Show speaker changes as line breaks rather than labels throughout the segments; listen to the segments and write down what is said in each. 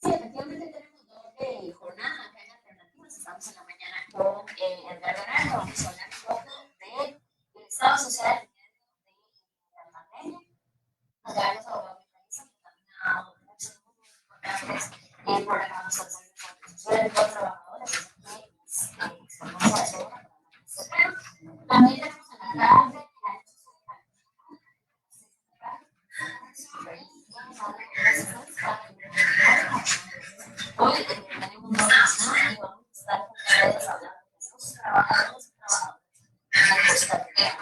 Sí, efectivamente tenemos doble jornada acá en Alternativas. Estamos en la mañana con Edgardo Aranda. Vamos a hablar un poco del estado social de la pandemia. Edgardo es abogado penalista, que también ha dado muchos muy importantes por la causa de los trabajadores. Que vamos a hacer también tenemos a la tarde hoy tenemos una semana y vamos a estar con ustedes hablando de los trabajadores y trabajadoras en Costa Rica.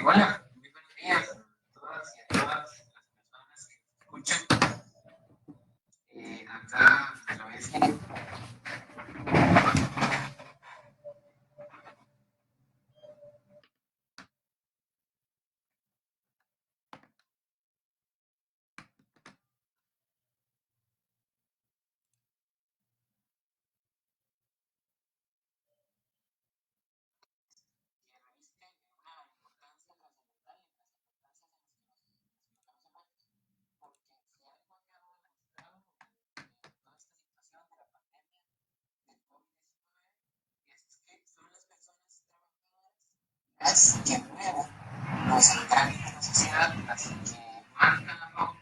Hola, muy buenos días a todas y a todas las personas que escuchan acá a través de... que luego nos integran en la sociedad, las que marcan la pauta.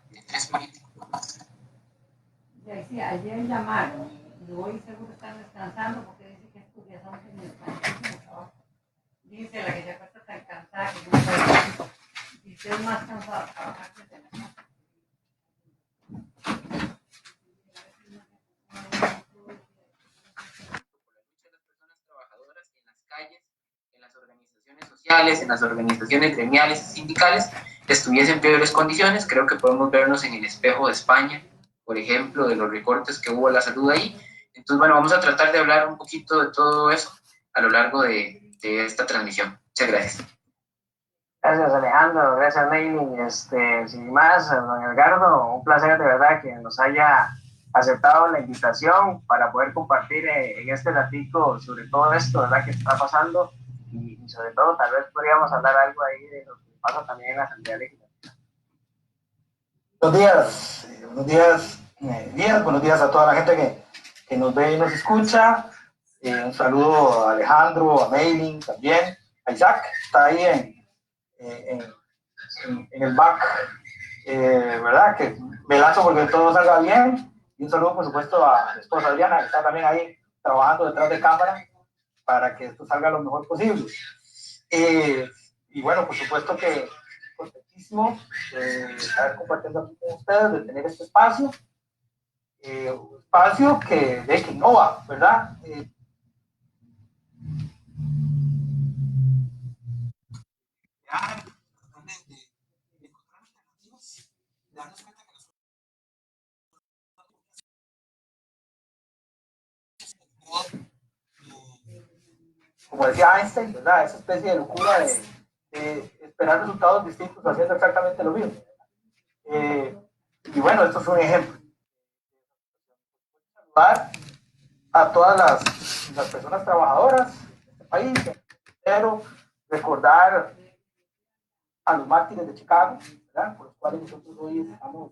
De tres políticos.
Sí, ayer llamaron y hoy seguro están descansando porque dice que estos días son muchísimo trabajo. Dice la que ya está tan cansada que no puede. Dice es más cansado de trabajar que de la casa.
En las organizaciones sociales, en las organizaciones gremiales y sindicales, estuviesen peores condiciones. Creo que podemos vernos en el espejo de España, por ejemplo, de los recortes que hubo a la salud ahí. Entonces, bueno, vamos a tratar de hablar un poquito de todo eso a lo largo de esta transmisión. Muchas gracias.
Gracias, Alejandro. Gracias, Mailing. Sin más, don Edgardo, un placer de verdad que nos haya aceptado la invitación para poder compartir en este ratito sobre todo esto, ¿verdad?, que está pasando y sobre todo tal vez podríamos hablar algo ahí de lo que pasa también en la Asamblea Legislativa.
Buenos días a toda la gente que nos ve y nos escucha. Un saludo a Alejandro, a Mailing también, a Isaac, está ahí en el back, ¿verdad? Que me lanzo porque todo salga bien. Y un saludo, por supuesto, a mi esposa Adriana, que está también ahí trabajando detrás de cámara para que esto salga lo mejor posible. Y bueno, por supuesto que contentísimo de estar compartiendo aquí con ustedes, de tener este espacio. Un espacio que innova, ¿verdad? Como decía Einstein, ¿verdad? Esa especie de locura de esperar resultados distintos haciendo exactamente lo mismo. Y bueno, esto es un ejemplo. Saludar a todas las personas trabajadoras de este país, pero recordar a los mártires de Chicago, ¿verdad? Por los cuales nosotros hoy estamos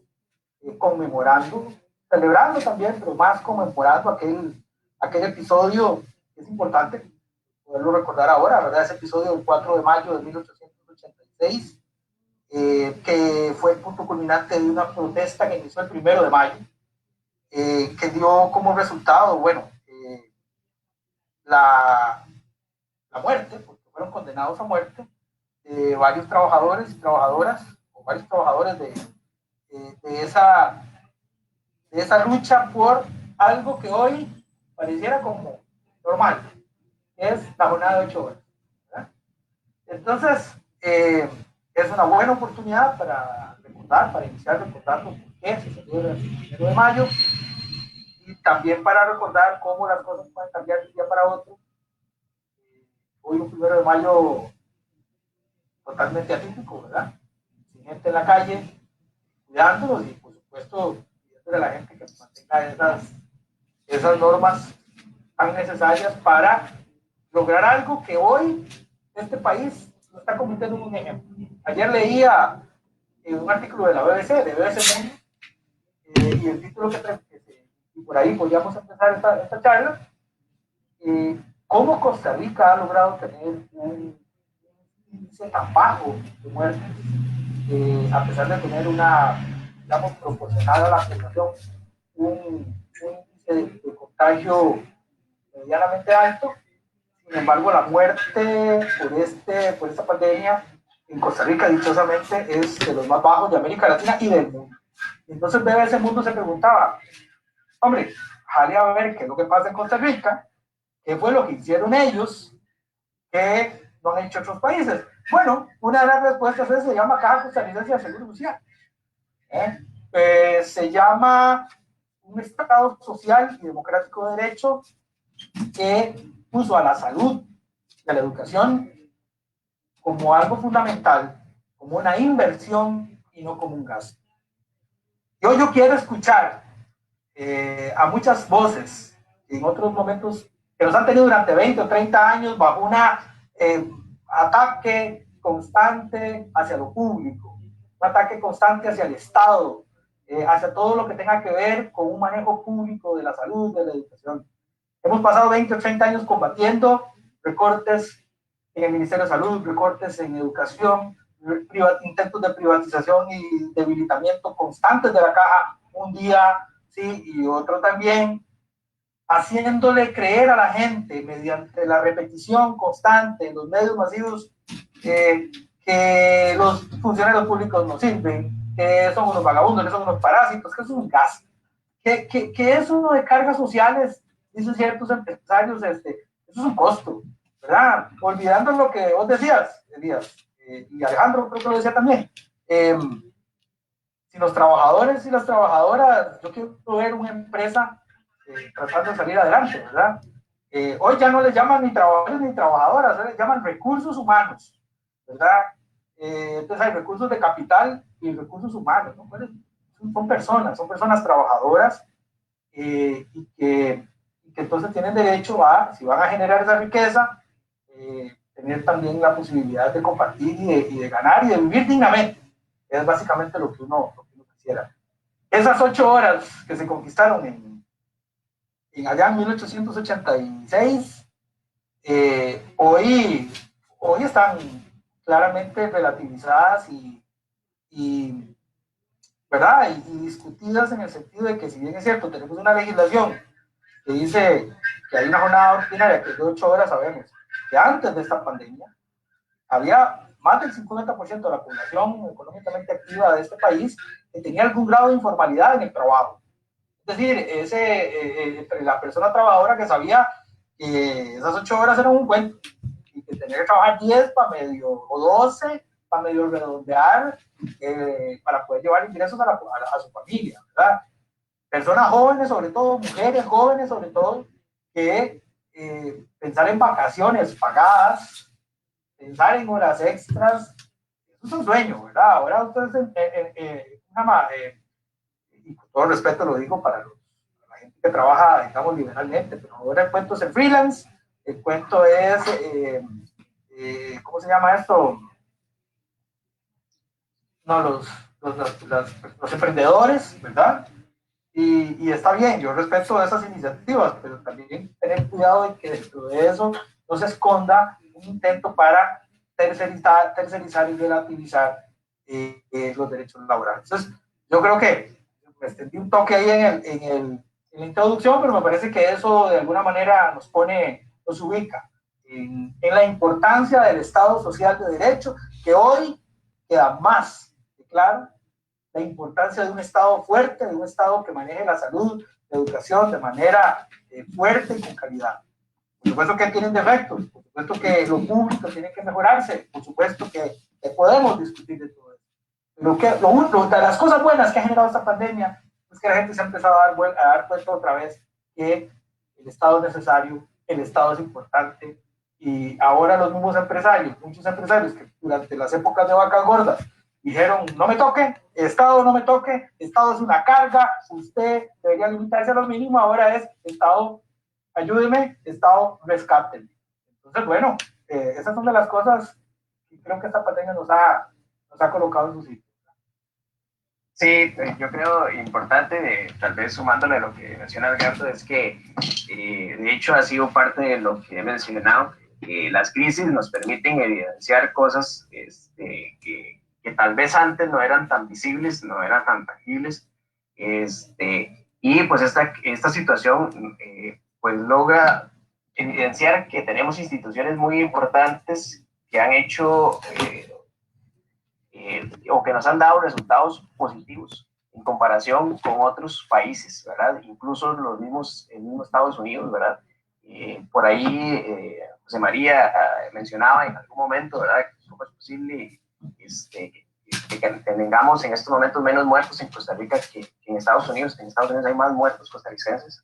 conmemorando, celebrando también, pero más conmemorando aquel episodio que es importante poderlo recordar ahora, ¿verdad? Ese episodio del 4 de mayo de 1886, que fue el punto culminante de una protesta que inició el 1 de mayo, que dio como resultado, bueno, la muerte, porque fueron condenados a muerte, varios trabajadores y trabajadoras, o varios trabajadores de esa lucha por algo que hoy pareciera como normal, que es la jornada de 8 horas. ¿Verdad? Entonces, es una buena oportunidad para recordar, para iniciar recordando por qué se celebra el 1 de mayo, y también para recordar cómo las cosas pueden cambiar de un día para otro. Hoy un 1 de mayo totalmente atípico, ¿verdad? Sin gente en la calle, cuidándolos y por supuesto pidiéndole a la gente que mantenga esas normas tan necesarias para lograr algo que hoy este país lo está convirtiendo en un ejemplo. Ayer leía un artículo de la BBC Mundo, y el título y por ahí podríamos empezar esta charla, cómo Costa Rica ha logrado tener un índice tan bajo de muertes, a pesar de tener digamos, proporcional a la población, un índice de contagio medianamente alto. Sin embargo, la muerte por esta pandemia en Costa Rica, dichosamente, es de los más bajos de América Latina y del mundo. Entonces, BBC Mundo se preguntaba, hombre, jale a ver qué es lo que pasa en Costa Rica, qué fue lo que hicieron ellos, que no han hecho otros países. Bueno, una de las respuestas se llama Caja Costarricense de Seguro Social. Se llama un Estado social y democrático de derecho que puso a la salud y a la educación como algo fundamental, como una inversión y no como un gasto. Yo quiero escuchar a muchas voces en otros momentos que nos han tenido durante 20 o 30 años bajo un ataque constante hacia lo público, un ataque constante hacia el Estado, hacia todo lo que tenga que ver con un manejo público de la salud, de la educación. Hemos pasado 20 o 30 años combatiendo recortes en el Ministerio de Salud, recortes en educación, intentos de privatización y debilitamiento constantes de la caja, un día sí y otro también, haciéndole creer a la gente mediante la repetición constante en los medios masivos que los funcionarios públicos no sirven, que son unos vagabundos, que son unos parásitos, que es un gasto, que es uno de cargas sociales, dicen ciertos empresarios, eso es un costo, ¿verdad? Olvidando lo que vos decías, Elías, y Alejandro creo que lo decía también. Si los trabajadores y las trabajadoras, yo quiero ver una empresa tratando de salir adelante, ¿verdad? Hoy ya no les llaman ni trabajadores ni trabajadoras, les llaman recursos humanos, ¿verdad? Entonces hay recursos de capital y recursos humanos, ¿no? Son personas trabajadoras, y que entonces tienen derecho a, si van a generar esa riqueza, tener también la posibilidad de compartir y de ganar y de vivir dignamente. Es básicamente lo que uno quisiera. Esas 8 horas que se conquistaron allá en 1886, hoy están claramente relativizadas ¿verdad? Y discutidas en el sentido de que, si bien es cierto, tenemos una legislación que dice que hay una jornada ordinaria que es de 8 horas, sabemos que antes de esta pandemia había más del 50% de la población económicamente activa de este país que tenía algún grado de informalidad en el trabajo. Es decir, la persona trabajadora que sabía que esas 8 horas eran un cuento y que tenía que trabajar 10 para medio, o 12 para medio redondear, para poder llevar ingresos a su familia, ¿verdad? Personas jóvenes, sobre todo, mujeres jóvenes, sobre todo, que pensar en vacaciones pagadas, pensar en horas extras, eso es un sueño, ¿verdad? Ahora ustedes, y con todo respeto lo digo para la gente que trabaja, digamos, liberalmente, pero ahora el cuento es el freelance, el cuento es ¿cómo se llama esto? No, los emprendedores, ¿verdad? Y está bien, yo respeto esas iniciativas, pero también tener cuidado de que dentro de eso no se esconda un intento para tercerizar y relativizar los derechos laborales. Entonces, yo creo que me extendí un toque ahí en la introducción, pero me parece que eso de alguna manera nos ubica en la importancia del Estado social de derecho, que hoy queda más claro la importancia de un Estado fuerte, de un Estado que maneje la salud, la educación de manera fuerte y con calidad. Por supuesto que tienen defectos, por supuesto que lo público tiene que mejorarse, por supuesto que podemos discutir de todo eso. Pero de las cosas buenas que ha generado esta pandemia es que la gente se ha empezado a dar cuenta otra vez que el Estado es necesario, el Estado es importante, y ahora los mismos empresarios, muchos empresarios que durante las épocas de vacas gordas dijeron, no me toque, Estado no me toque, Estado es una carga, usted debería limitarse a lo mínimo, ahora es Estado, ayúdeme, Estado, rescáteme. Entonces, bueno, esas son de las cosas que creo que esta pandemia nos ha colocado en su sitio.
Sí, yo creo importante, tal vez sumándole a lo que menciona Edgardo, es que de hecho ha sido parte de lo que he mencionado, que las crisis nos permiten evidenciar cosas que tal vez antes no eran tan visibles, no eran tan tangibles, y pues esta situación pues logra evidenciar que tenemos instituciones muy importantes que han hecho o que nos han dado resultados positivos en comparación con otros países, ¿verdad? Incluso el mismo Estados Unidos, ¿verdad? Por ahí José María mencionaba en algún momento, ¿verdad? ¿Cómo es posible que tengamos en estos momentos menos muertos en Costa Rica que en Estados Unidos? En Estados Unidos hay más muertos costarricenses,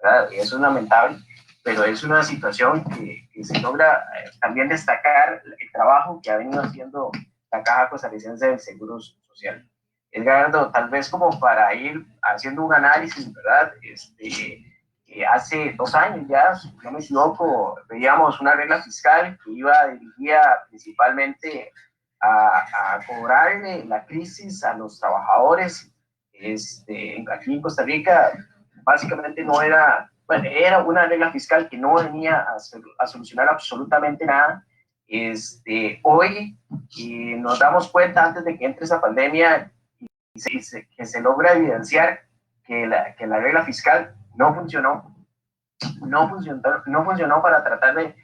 ¿verdad? Y eso es lamentable, pero es una situación que se logra también destacar el trabajo que ha venido haciendo la Caja Costarricense del Seguro Social. Edgardo, tal vez como para ir haciendo un análisis, ¿verdad? Hace 2 años ya, si no me equivoco, veíamos una regla fiscal que iba dirigida principalmente a cobrarle la crisis a los trabajadores. Aquí en Costa Rica, básicamente no era, bueno, era una regla fiscal que no venía a solucionar absolutamente nada. Hoy nos damos cuenta antes de que entre esa pandemia que se logra evidenciar que la regla fiscal no funcionó para tratar de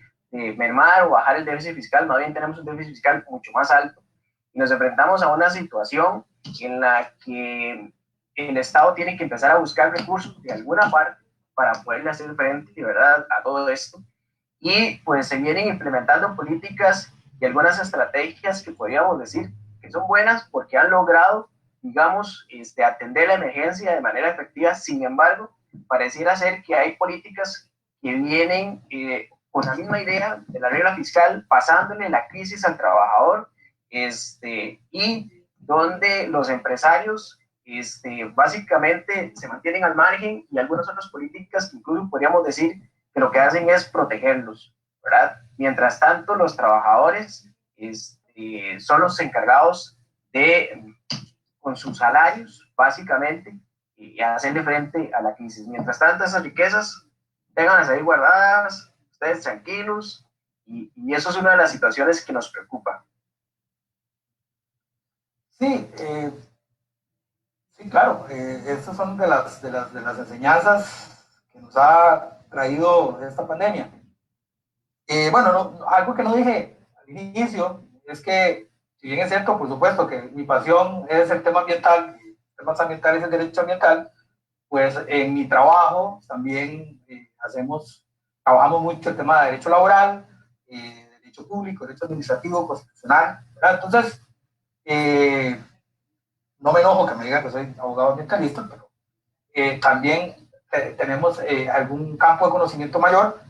mermar o bajar el déficit fiscal, más bien tenemos un déficit fiscal mucho más alto y nos enfrentamos a una situación en la que el Estado tiene que empezar a buscar recursos de alguna parte para poderle hacer frente, ¿verdad?, a todo esto. Y pues se vienen implementando políticas y algunas estrategias que podríamos decir que son buenas porque han logrado, digamos, atender la emergencia de manera efectiva. Sin embargo, pareciera ser que hay políticas que vienen con la misma idea de la regla fiscal, pasándole la crisis al trabajador, y donde los empresarios básicamente se mantienen al margen, y algunas otras políticas que incluso podríamos decir que lo que hacen es protegerlos, ¿verdad? Mientras tanto, los trabajadores son los encargados de, con sus salarios, básicamente, y hacerle frente a la crisis. Mientras tanto, esas riquezas tengan a seguir guardadas, ustedes tranquilos, y eso es una de las situaciones que nos preocupa.
Sí, sí, claro, estas son de las enseñanzas que nos ha traído esta pandemia. Bueno, algo que no dije al inicio es que, si bien es cierto, por supuesto, que mi pasión es el tema ambiental, temas ambientales y el derecho ambiental, pues en mi trabajo también trabajamos mucho el tema de derecho laboral, derecho público, derecho administrativo, constitucional, ¿verdad? Entonces, no me enojo que me digan que soy abogado ambientalista, pero también tenemos algún campo de conocimiento mayor,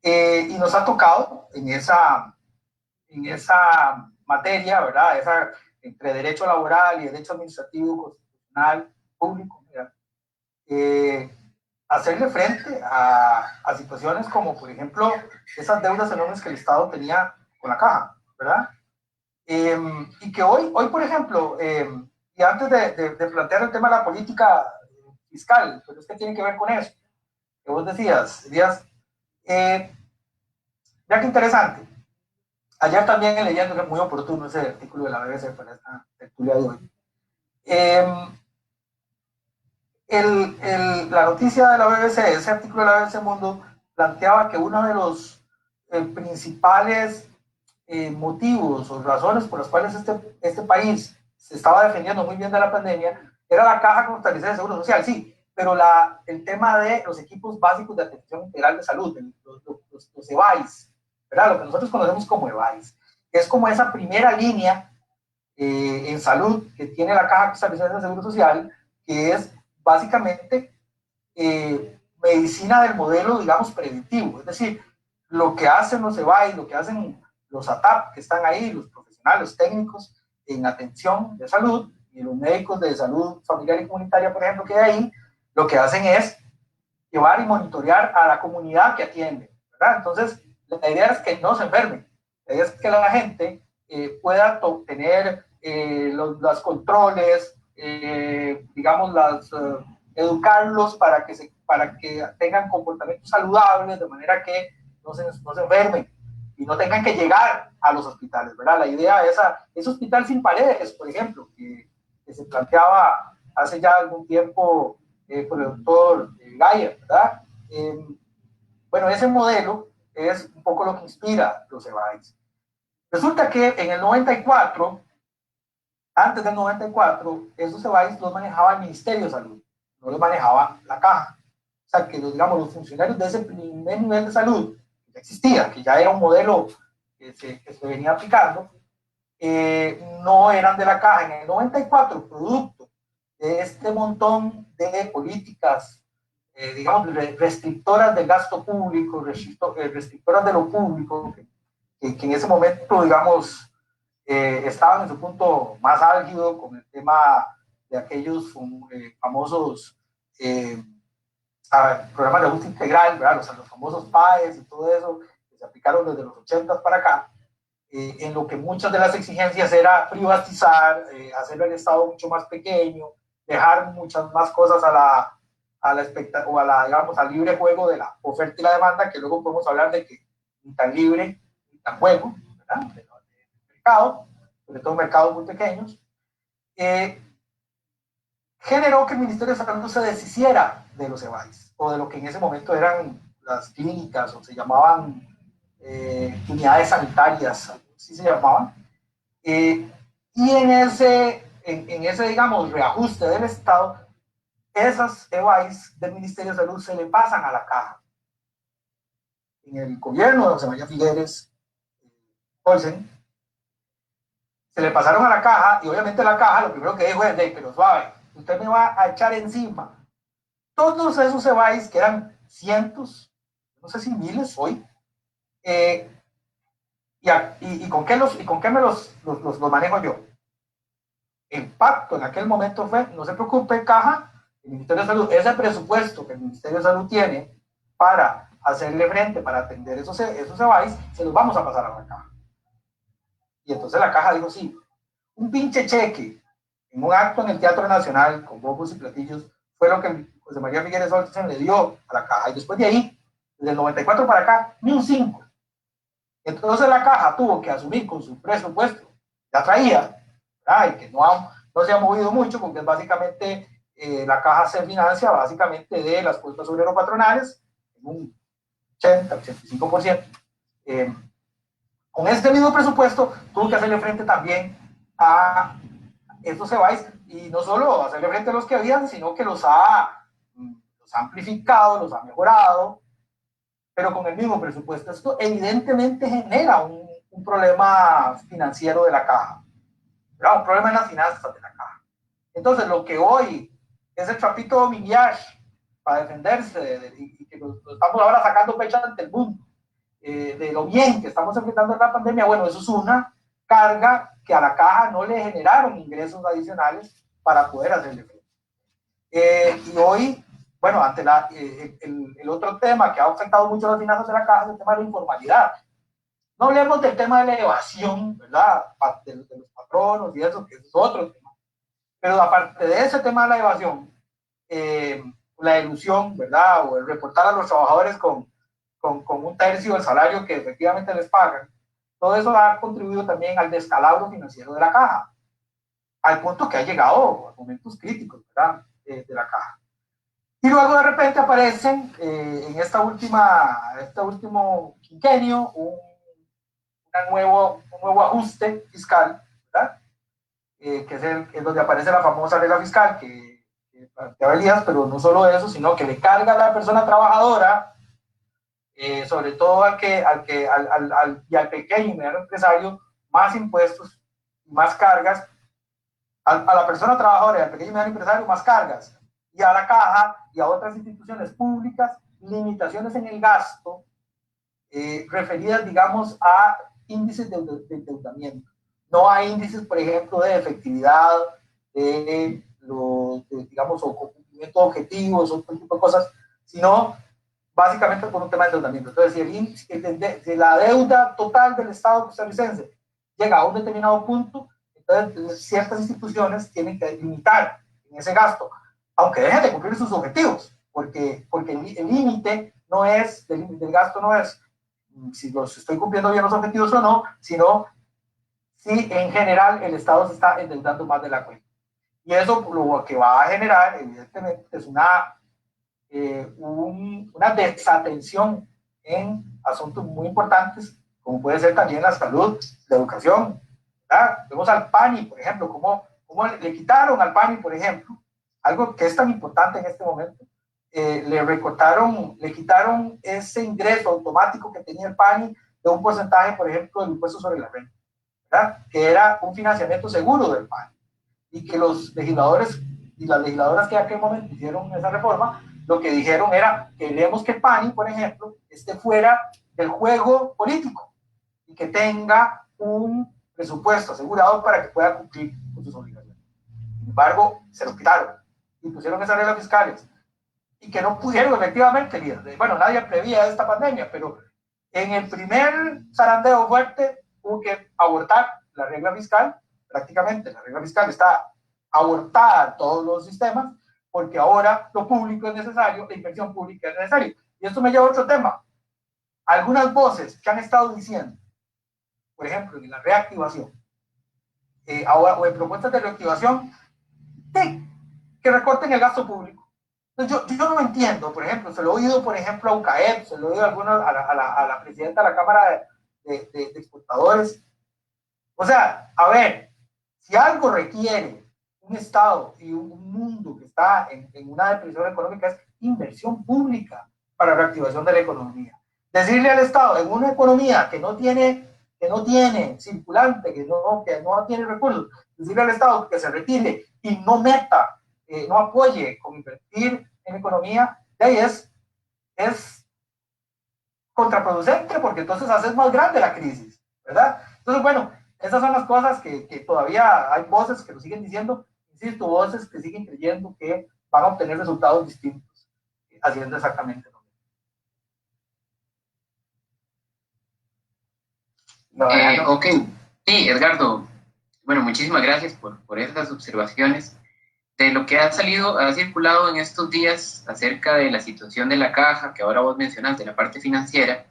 y nos ha tocado en esa materia, ¿verdad? Entre derecho laboral y derecho administrativo, constitucional, público, ¿verdad? Hacerle frente a situaciones como, por ejemplo, esas deudas enormes que el Estado tenía con la caja, ¿verdad? Y que hoy por ejemplo, y antes de plantear el tema de la política fiscal, pero es que tiene que ver con eso, que vos decías, Díaz, ya que interesante. Ayer también leyendo, que es muy oportuno ese artículo de la BBC para esta tertulia de hoy. La noticia de la BBC, ese artículo de la BBC Mundo, planteaba que uno de los principales motivos o razones por las cuales este país se estaba defendiendo muy bien de la pandemia era la Caja Costarricense de Seguro Social, sí, pero el tema de los equipos básicos de atención integral de salud, los EBAIS, ¿verdad? Lo que nosotros conocemos como EBAIS, que es como esa primera línea en salud que tiene la Caja Costarricense de Seguro Social, que es básicamente medicina del modelo, digamos, preventivo, es decir, lo que hacen los EBAIS, lo que hacen los ATAP que están ahí, los profesionales, los técnicos en atención de salud, y los médicos de salud familiar y comunitaria, por ejemplo, que hay ahí, lo que hacen es llevar y monitorear a la comunidad que atiende, ¿verdad? Entonces, la idea es que no se enfermen, la idea es que la gente pueda tener los controles, digamos, educarlos para que tengan comportamientos saludables, de manera que no se enfermen y no tengan que llegar a los hospitales, ¿verdad? La idea es ese hospital sin paredes, por ejemplo, que se planteaba hace ya algún tiempo por el doctor Gaia, ¿verdad? Bueno, ese modelo es un poco lo que inspira los EBAIS. Resulta que en el 94, antes del 94, esos EBAIS los manejaba el Ministerio de Salud, no los manejaba la Caja. O sea, que digamos, los funcionarios de ese primer nivel de salud, que ya existía, que ya era un modelo que se venía aplicando, no eran de la Caja. En el 94, producto de este montón de políticas, digamos, restrictoras del gasto público, restrictoras de lo público, que en ese momento, digamos, estaban en su punto más álgido con el tema de aquellos famosos programas de ajuste integral, ¿verdad? Los famosos PAES y todo eso, que se aplicaron desde los 80 para acá, en lo que muchas de las exigencias era privatizar, hacer el Estado mucho más pequeño, dejar muchas más cosas digamos, al libre juego de la oferta y la demanda, que luego podemos hablar de que ni tan libre ni tan juego, ¿verdad? Del mercado, sobre todo mercados muy pequeños, generó que el Ministerio de Salud se deshiciera de los EBAIS, o de lo que en ese momento eran las clínicas, o se llamaban unidades sanitarias, así se llamaban, y en ese, digamos, reajuste del Estado, esas EBAIS del Ministerio de Salud se le pasan a la Caja. En el gobierno de José María Figueres Olsen, se le pasaron a la Caja, y obviamente la Caja lo primero que dijo es, pero suave, usted me va a echar encima todos esos EBAIS, que eran cientos, no sé si miles hoy, y con qué me los manejo yo. El pacto en aquel momento fue, no se preocupe, Caja, el Ministerio de Salud, ese presupuesto que el Ministerio de Salud tiene para hacerle frente, para atender esos EBAIS, se los vamos a pasar a la Caja. Y entonces la Caja dijo, sí, un pinche cheque en un acto en el Teatro Nacional, con bombos y platillos, fue lo que José María Figueres Olsen le dio a la Caja. Y después de ahí, desde el 94 para acá, ni un 5. Entonces la Caja tuvo que asumir con su presupuesto, ya traía, y que no se ha movido mucho, porque básicamente la Caja se financia básicamente de las cuotas obrero-patronales, en un 80-85%. Con este mismo presupuesto tuvo que hacerle frente también a estos EBAIS, y no solo hacerle frente a los que habían, sino que los ha amplificado, los ha mejorado, pero con el mismo presupuesto. Esto evidentemente genera un problema financiero de la Caja, ¿verdad? Un problema en las finanzas de la Caja. Entonces, lo que hoy es el trapito Millage para defenderse, y que lo estamos ahora sacando pecha ante el mundo, de lo bien que estamos enfrentando la pandemia, bueno, eso es una carga que a la Caja no le generaron ingresos adicionales para poder hacerle frente. Y hoy, bueno, ante el otro tema que ha afectado mucho las finanzas de la Caja es el tema de la informalidad. No hablemos del tema de la evasión, ¿verdad? De los patronos y eso, que es otro tema. Pero aparte de ese tema de la evasión, la ilusión, ¿verdad? O el reportar a los trabajadores con un tercio del salario que efectivamente les pagan, todo eso ha contribuido también al descalabro financiero de la caja, al punto que ha llegado a momentos críticos, ¿verdad? De la caja. Y luego de repente aparecen en este último quinquenio un nuevo ajuste fiscal, ¿verdad? Que es donde aparece la famosa regla fiscal que planteaba Elías, pero no solo eso, sino que le carga a la persona trabajadora, sobre todo al pequeño y mediano empresario, más impuestos y más cargas, a la persona trabajadora y al pequeño y mediano empresario más cargas, y a la caja y a otras instituciones públicas limitaciones en el gasto referidas, digamos, a índices de endeudamiento. No hay índices, por ejemplo, de efectividad, digamos, o cumplimiento de objetivos, otro tipo de cosas, sino básicamente por un tema de endeudamiento. Entonces, si la deuda total del Estado costarricense llega a un determinado punto, entonces ciertas instituciones tienen que limitar en ese gasto, aunque dejen de cumplir sus objetivos, porque el límite no es, el límite del gasto no es si los estoy cumpliendo bien los objetivos o no, sino si en general el Estado se está endeudando más de la cuenta. Y eso lo que va a generar, evidentemente, es una desatención en asuntos muy importantes, como puede ser también la salud, la educación, ¿verdad? Vemos al PANI, por ejemplo, cómo le quitaron al PANI, por ejemplo, algo que es tan importante en este momento, le quitaron ese ingreso automático que tenía el PANI de un porcentaje, por ejemplo, del impuesto sobre la renta, ¿verdad? Que era un financiamiento seguro del PANI, y que los legisladores y las legisladoras que en aquel momento hicieron esa reforma, lo que dijeron era que queremos que el PANI, por ejemplo, esté fuera del juego político y que tenga un presupuesto asegurado para que pueda cumplir con sus obligaciones. Sin embargo, se lo quitaron y pusieron esas reglas fiscales y que no pudieron efectivamente, bueno, nadie prevía esta pandemia, pero en el primer zarandeo fuerte hubo que abortar la regla fiscal, prácticamente la regla fiscal está abortada todos los sistemas, porque ahora lo público es necesario, la inversión pública es necesaria. Y esto me lleva a otro tema. Algunas voces que han estado diciendo, por ejemplo, en la reactivación, ahora, o en propuestas de reactivación, que recorten el gasto público. Entonces, yo no entiendo, por ejemplo, se lo he oído, por ejemplo, a UCAEP, se lo he oído a la presidenta de la Cámara de Exportadores. O sea, a ver, si algo requiere un Estado y un mundo que está en una depresión económica es inversión pública para reactivación de la economía. Decirle al Estado, en una economía que no tiene circulante, que no tiene recursos, decirle al Estado que se retire y no meta, no apoye con invertir en economía, de ahí es contraproducente, porque entonces haces más grande la crisis, ¿verdad? Entonces, bueno, esas son las cosas que todavía hay voces que lo siguen diciendo, insisto, voces que siguen creyendo que van a obtener resultados distintos, haciendo exactamente lo mismo.
Ok, sí, Edgardo, bueno, muchísimas gracias por esas observaciones. De lo que ha circulado en estos días acerca de la situación de la caja, que ahora vos mencionás, de la parte financiera,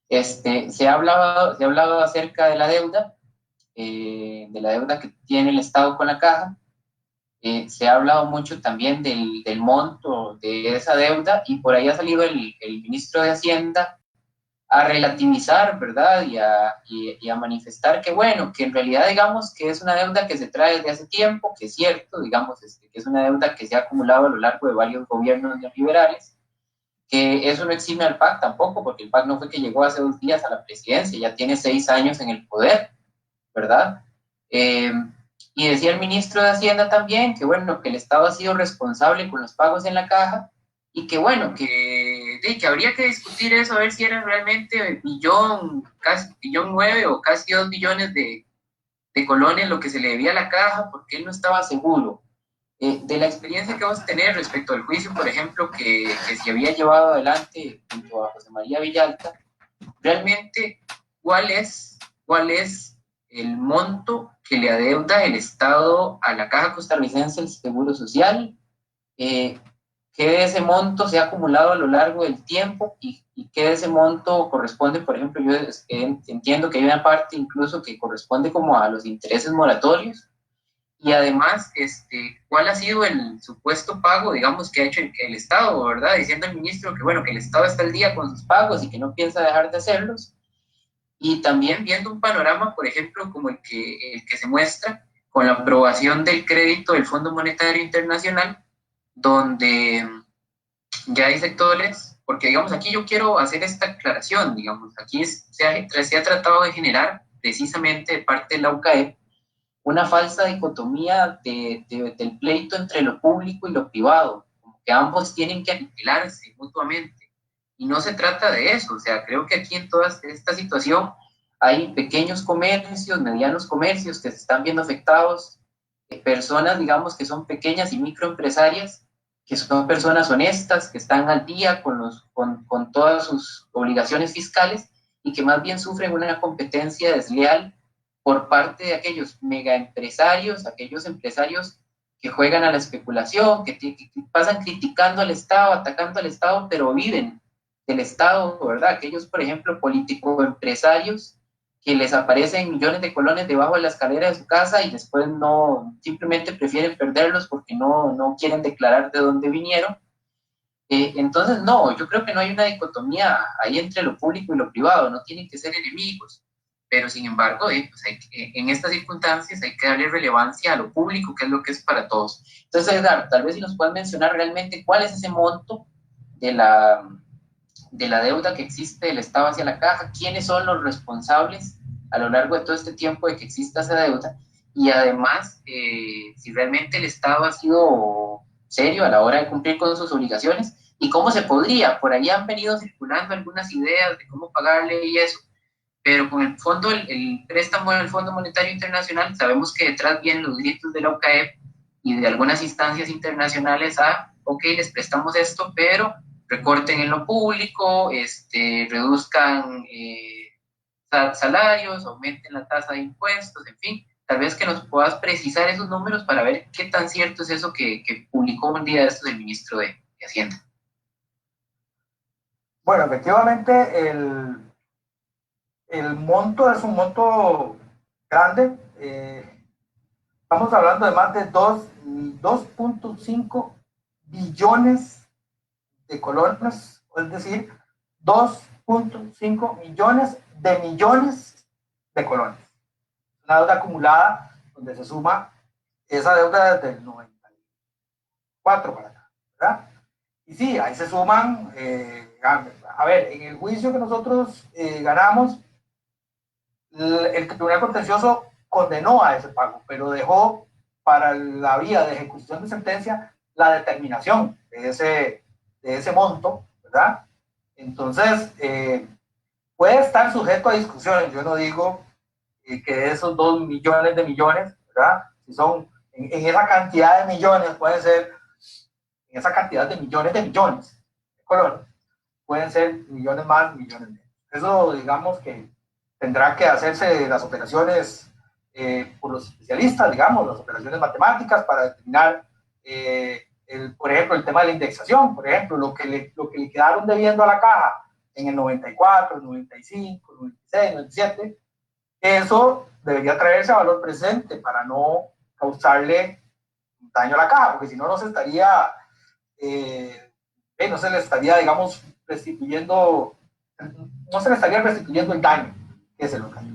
se ha hablado acerca de la deuda que tiene el Estado con la caja. Se ha hablado mucho también del monto de esa deuda, y por ahí ha salido el ministro de Hacienda a relativizar, ¿verdad? Y a manifestar que, bueno, que en realidad, digamos, que es una deuda que se trae desde hace tiempo, que es cierto, digamos, que es una deuda que se ha acumulado a lo largo de varios gobiernos neoliberales, que eso no exime al PAC tampoco, porque el PAC no fue que llegó hace 2 días a la presidencia, ya tiene 6 años en el poder, ¿verdad? Y decía el ministro de Hacienda también que, bueno, que el Estado ha sido responsable con los pagos en la caja, y que, bueno, que habría que discutir eso, a ver si era realmente casi 1.9 o casi 2 billones de colones lo que se le debía a la caja, porque él no estaba seguro. De la experiencia que vamos a tener respecto al juicio, por ejemplo, que se había llevado adelante junto a José María Villalta, realmente cuál es el monto que le adeuda el Estado a la Caja Costarricense del Seguro Social, que de ese monto se ha acumulado a lo largo del tiempo y que de ese monto corresponde, por ejemplo, yo entiendo que hay una parte incluso que corresponde como a los intereses moratorios, y además, ¿cuál ha sido el supuesto pago, digamos, que ha hecho el Estado, ¿verdad? Diciendo el ministro que, bueno, que el Estado está al día con sus pagos y que no piensa dejar de hacerlos. Y también viendo un panorama, por ejemplo, como el que se muestra con la aprobación del crédito del Fondo Monetario Internacional, donde ya hay sectores, porque digamos, aquí yo quiero hacer esta aclaración, digamos, aquí se ha tratado de generar precisamente de parte de la UCAEP una falsa dicotomía del pleito entre lo público y lo privado, como que ambos tienen que aniquilarse mutuamente. Y no se trata de eso, o sea, creo que aquí en toda esta situación hay pequeños comercios, medianos comercios que se están viendo afectados, personas, digamos, que son pequeñas y microempresarias, que son personas honestas, que están al día con todas sus obligaciones fiscales y que más bien sufren una competencia desleal por parte de aquellos megaempresarios, aquellos empresarios que juegan a la especulación, que pasan criticando al Estado, atacando al Estado, pero viven del Estado, ¿verdad? Aquellos, por ejemplo, político-empresarios que les aparecen millones de colones debajo de la escalera de su casa y después no, simplemente prefieren perderlos porque no quieren declarar de dónde vinieron. Entonces, no, yo creo que no hay una dicotomía ahí entre lo público y lo privado, no tienen que ser enemigos, pero sin embargo, pues en estas circunstancias hay que darle relevancia a lo público, que es lo que es para todos. Entonces, Edgar, tal vez si nos puedes mencionar realmente cuál es ese monto de la deuda que existe del Estado hacia la caja, quiénes son los responsables a lo largo de todo este tiempo de que exista esa deuda, y además, si realmente el Estado ha sido serio a la hora de cumplir con sus obligaciones, y cómo se podría, por ahí han venido circulando algunas ideas de cómo pagarle y eso, pero con el fondo, el préstamo del Fondo Monetario Internacional, sabemos que detrás vienen los gritos de la UCAEP y de algunas instancias internacionales ok, les prestamos esto, pero recorten en lo público, reduzcan salarios, aumenten la tasa de impuestos, en fin. Tal vez que nos puedas precisar esos números para ver qué tan cierto es eso que publicó un día de estos el ministro de Hacienda.
Bueno, efectivamente, el monto es un monto grande. Estamos hablando de más de 2.5 billones de colones, es decir, 2.5 millones de colones. Una deuda acumulada donde se suma esa deuda desde el 94 para acá, ¿verdad? Y sí, ahí se suman, a ver, en el juicio que nosotros ganamos, el Tribunal Contencioso condenó a ese pago, pero dejó para la vía de ejecución de sentencia la determinación de ese monto, ¿verdad? Entonces, puede estar sujeto a discusiones. Yo no digo que esos 2 millones de millones, ¿verdad? Si son en esa cantidad de millones, pueden ser en esa cantidad de millones de colones, pueden ser millones más, millones menos. Eso, digamos que tendrá que hacerse las operaciones por los especialistas, digamos, las operaciones matemáticas para determinar, por ejemplo, el tema de la indexación, por ejemplo, lo que le quedaron debiendo a la caja en el 94, 95, 96, 97, eso debería traerse a valor presente para no causarle daño a la caja, porque si no, no se le estaría, digamos, restituyendo, no se le estaría restituyendo el daño que se lo cayó.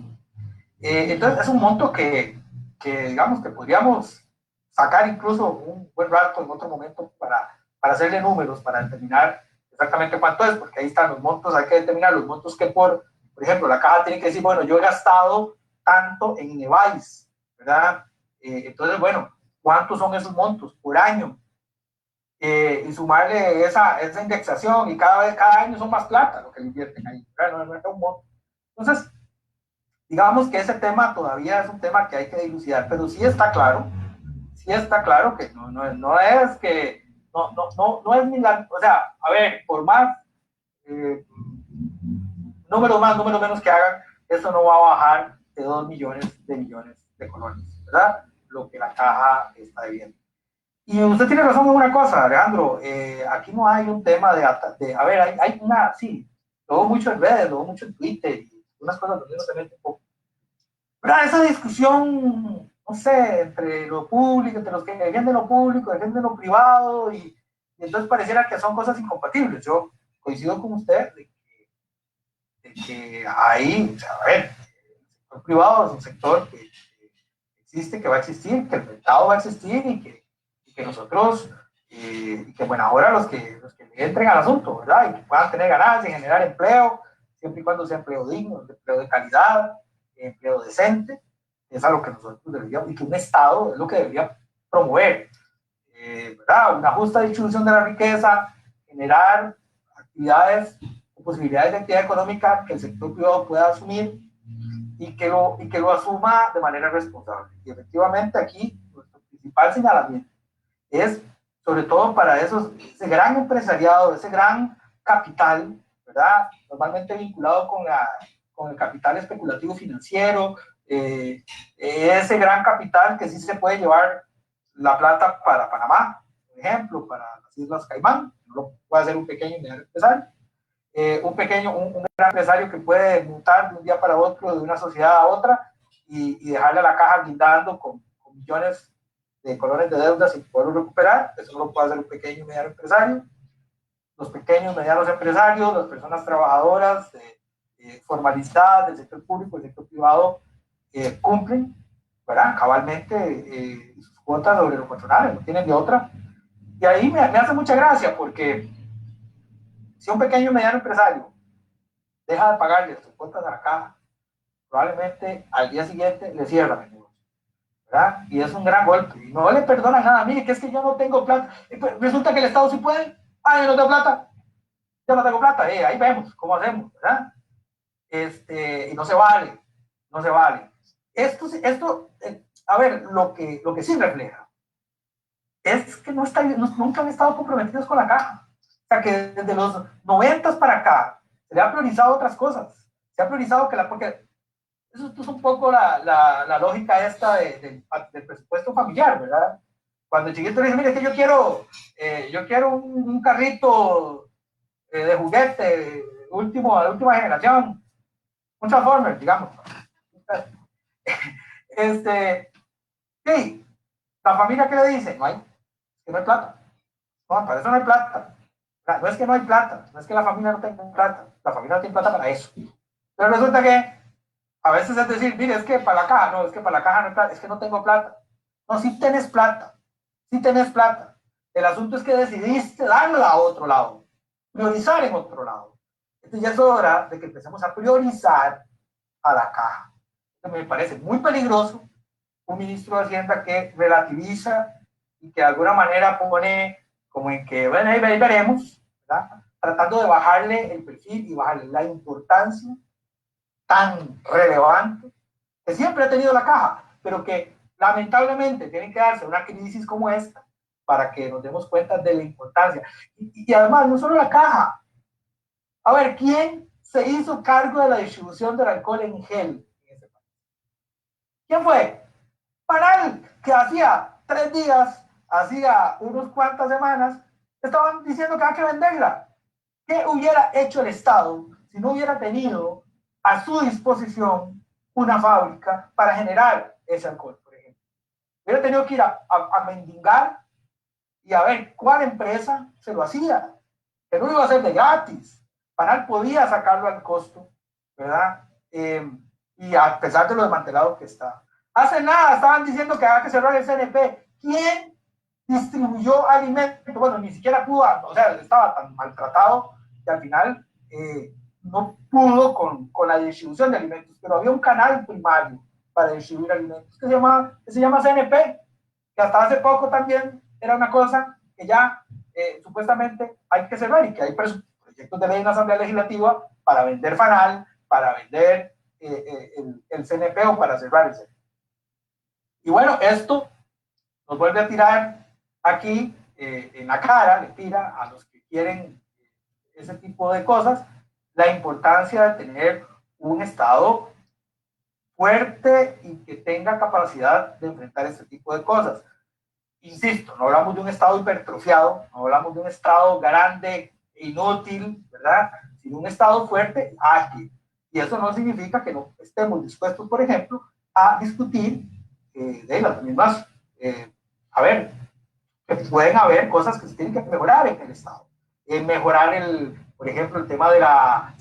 Entonces, es un monto que, digamos, que podríamos sacar incluso un buen rato en otro momento para hacerle números, para determinar exactamente cuánto es, porque ahí están los montos, hay que determinar los montos que por ejemplo, la caja tiene que decir, bueno, yo he gastado tanto en Inevais, ¿verdad? Entonces, bueno, ¿cuántos son esos montos por año? Y sumarle esa indexación, y cada año son más plata lo que le invierten ahí, ¿verdad? No es un monto. Entonces, digamos que ese tema todavía es un tema que hay que dilucidar, pero sí está claro que no es que, no es ni la, o sea, a ver, por más números más, números menos que hagan, eso no va a bajar de 2 millones de colones, ¿verdad? Lo que la caja está debiendo. Y usted tiene razón en una cosa, Alejandro, aquí no hay un tema a ver, hay una, sí, lo veo mucho en redes, lo veo mucho en Twitter, y unas cosas donde uno se mete un poco. Pero esa discusión, no sé, entre lo público, entre los que defienden lo público, defienden lo privado, y entonces pareciera que son cosas incompatibles. Yo coincido con usted de que ahí, o sea, a ver, el sector privado es un sector que existe, que va a existir, que el mercado va a existir y que nosotros, y que bueno, ahora los que le entren al asunto, ¿verdad? Y que puedan tener ganancias, generar empleo, siempre y cuando sea empleo digno, empleo de calidad, empleo decente, es algo que nosotros deberíamos, y que un Estado es lo que debería promover, ¿verdad? Una justa distribución de la riqueza, generar actividades o posibilidades de actividad económica que el sector privado pueda asumir y que lo asuma de manera responsable. Y efectivamente aquí nuestro principal señalamiento es sobre todo para ese gran empresariado, ese gran capital, ¿verdad? Normalmente vinculado con el capital especulativo financiero, ese gran capital que sí se puede llevar la plata para Panamá, por ejemplo, para las Islas Caimán, no lo puede hacer un pequeño y mediano empresario, un gran empresario que puede mutar de un día para otro de una sociedad a otra y dejarle a la caja guindando con millones de colones de deuda sin poderlo recuperar. Eso no lo puede hacer un pequeño y mediano empresario. Los pequeños y medianos empresarios, las personas trabajadoras, formalizadas del sector público y del sector privado, cumplen, ¿verdad? Cabalmente sus cuotas sobre los patronales, no tienen de otra. Y ahí me hace mucha gracia porque si un pequeño y mediano empresario deja de pagarle sus cuotas a la caja, probablemente al día siguiente le cierran el negocio, ¿verdad? Y es un gran golpe. Y no le perdonan nada. Mire, que es que yo no tengo plata. Resulta que el Estado sí puede. Ah, yo no tengo plata. Yo no tengo plata. Ahí vemos cómo hacemos, ¿verdad? Y no se vale. No se vale. A ver, lo que sí refleja es que nunca han estado comprometidos con la caja. O sea, que desde los 90 para acá se le ha priorizado otras cosas. Se ha priorizado porque eso es un poco la lógica esta del presupuesto familiar, ¿verdad? Cuando el chiquito le dice, mire, es que yo quiero un carrito de juguete de última generación, un Transformer, digamos. Sí, la familia, ¿qué le dice? Que no hay plata. No, para eso no hay plata. No es que no hay plata, no es que la familia no tenga plata, la familia no tiene plata para eso. Pero resulta que a veces es decir, mire, es que para la caja, no, es que para la caja no hay plata, es que no tengo plata. No, sí tenés plata, sí tenés plata. El asunto es que decidiste darla a otro lado, priorizar en otro lado. Entonces ya es hora de que empecemos a priorizar a la caja. Entonces me parece muy peligroso un ministro de Hacienda que relativiza y que de alguna manera pone como en que, bueno, ahí veremos, ¿verdad? Tratando de bajarle el perfil y bajarle la importancia tan relevante que siempre ha tenido la caja, pero que lamentablemente tiene que darse una crisis como esta para que nos demos cuenta de la importancia. Y además, no solo la caja. A ver, ¿quién se hizo cargo de la distribución del alcohol en gel en ese país? ¿Quién fue? Panal, que hacía 3 días, hacía unos cuantas semanas, estaban diciendo que hay que venderla. ¿Qué hubiera hecho el Estado si no hubiera tenido a su disposición una fábrica para generar ese alcohol, por ejemplo? Hubiera tenido que ir a mendigar y a ver cuál empresa se lo hacía, que no iba a ser de gratis. Panal podía sacarlo al costo, ¿verdad? Y a pesar de lo desmantelado que está. Hace nada estaban diciendo que había que cerrar el CNP. ¿Quién distribuyó alimentos? Bueno, ni siquiera pudo, o sea, estaba tan maltratado que al final no pudo con la distribución de alimentos, pero había un canal primario para distribuir alimentos que se llama CNP, que hasta hace poco también era una cosa que ya supuestamente hay que cerrar y que hay proyectos de ley en la Asamblea Legislativa para vender FANAL, para vender el CNP o para cerrar el CNP. Y bueno, esto nos vuelve a tirar aquí en la cara, le tira a los que quieren ese tipo de cosas, la importancia de tener un Estado fuerte y que tenga capacidad de enfrentar este tipo de cosas. Insisto, no hablamos de un Estado hipertrofiado, no hablamos de un Estado grande, inútil, ¿verdad? Sino un Estado fuerte, ágil. Y eso no significa que no estemos dispuestos, por ejemplo, a discutir de las mismas, a ver, que pueden haber cosas que se tienen que mejorar en el Estado. Mejorar, por ejemplo, el tema de la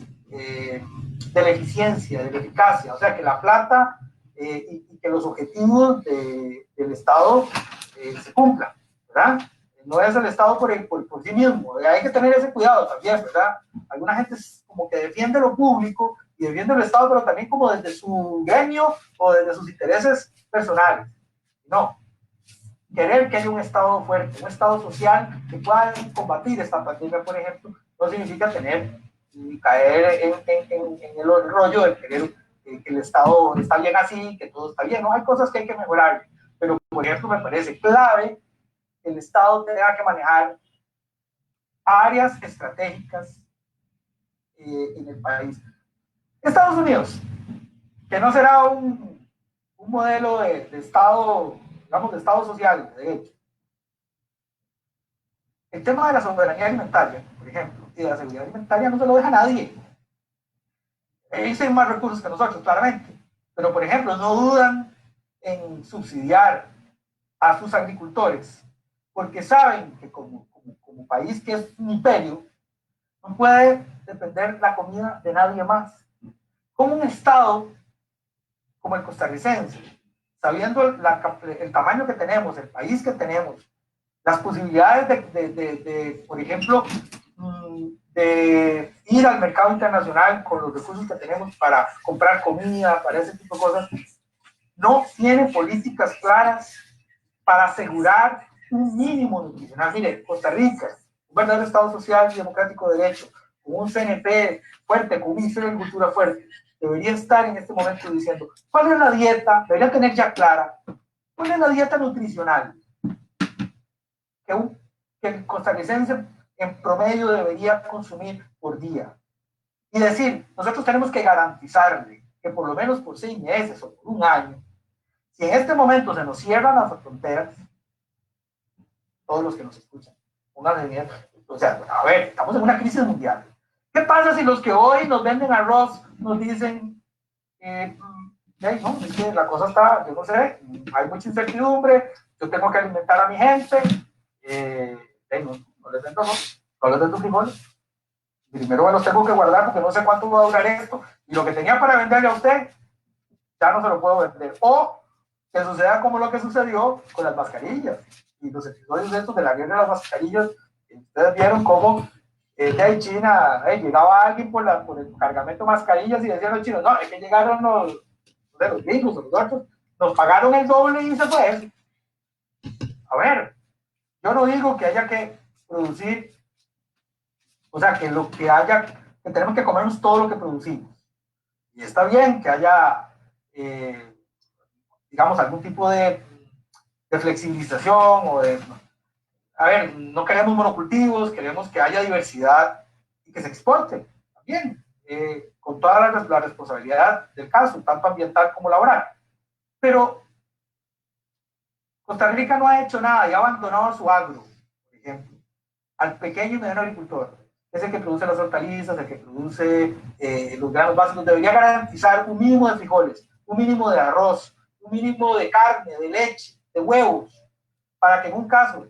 eficiencia, de la eficacia, o sea, que la plata y que los objetivos del Estado se cumplan, ¿verdad? No es el Estado por sí mismo, hay que tener ese cuidado también, ¿verdad? Alguna gente como que defiende lo público y defiende el Estado, pero también como desde su gremio o desde sus intereses personales. No, querer que haya un Estado fuerte, un Estado social que pueda combatir esta pandemia, por ejemplo, no significa tener y caer en el rollo de querer que el Estado está bien así, que todo está bien. No, hay cosas que hay que mejorar, pero por ejemplo me parece clave que el Estado tenga que manejar áreas estratégicas en el país. Estados Unidos, que no será un modelo de Estado, digamos, de Estado social, de hecho. El tema de la soberanía alimentaria, por ejemplo, y de la seguridad alimentaria no se lo deja a nadie. Ellos tienen más recursos que nosotros, claramente. Pero, por ejemplo, no dudan en subsidiar a sus agricultores, porque saben que como país que es un imperio, no puede depender la comida de nadie más. Como un Estado como el costarricense, sabiendo el tamaño que tenemos, el país que tenemos, las posibilidades de por ejemplo, de ir al mercado internacional con los recursos que tenemos para comprar comida, para ese tipo de cosas, no tiene políticas claras para asegurar un mínimo nutricional. Mire, Costa Rica, un verdadero Estado social y democrático de derecho, con un CNP fuerte, con un Ministerio de Agricultura fuerte, debería estar en este momento diciendo cuál es la dieta, debería tener ya clara cuál es la dieta nutricional que el costarricense en promedio debería consumir por día. Y decir, nosotros tenemos que garantizarle que por lo menos por 6 meses o por un año, si en este momento se nos cierran las fronteras, todos los que nos escuchan, o sea, a ver, estamos en una crisis mundial. ¿Qué pasa si los que hoy nos venden arroz nos dicen, no, es que la cosa está, yo no sé, hay mucha incertidumbre, yo tengo que alimentar a mi gente, no les vendo arroz, no les vendo frijoles, primero me los tengo que guardar porque no sé cuánto va a durar esto, y lo que tenía para venderle a usted, ya no se lo puedo vender. O que suceda como lo que sucedió con las mascarillas, y los episodios estos de la guerra de las mascarillas, ustedes vieron cómo de China, llegaba alguien por el cargamento de mascarillas y decían los chinos, no, es que llegaron los gringos o los otros, nos pagaron el doble y se fue. A ver, yo no digo que haya que producir, o sea, que lo que haya, que tenemos que comernos todo lo que producimos. Y está bien que haya, digamos, algún tipo de flexibilización o de, a ver, no queremos monocultivos, queremos que haya diversidad y que se exporte también, con toda la responsabilidad del caso, tanto ambiental como laboral. Pero Costa Rica no ha hecho nada y ha abandonado su agro, por ejemplo, al pequeño y mediano agricultor. Es el que produce las hortalizas, el que produce los granos básicos. Debería garantizar un mínimo de frijoles, un mínimo de arroz, un mínimo de carne, de leche, de huevos, para que en un caso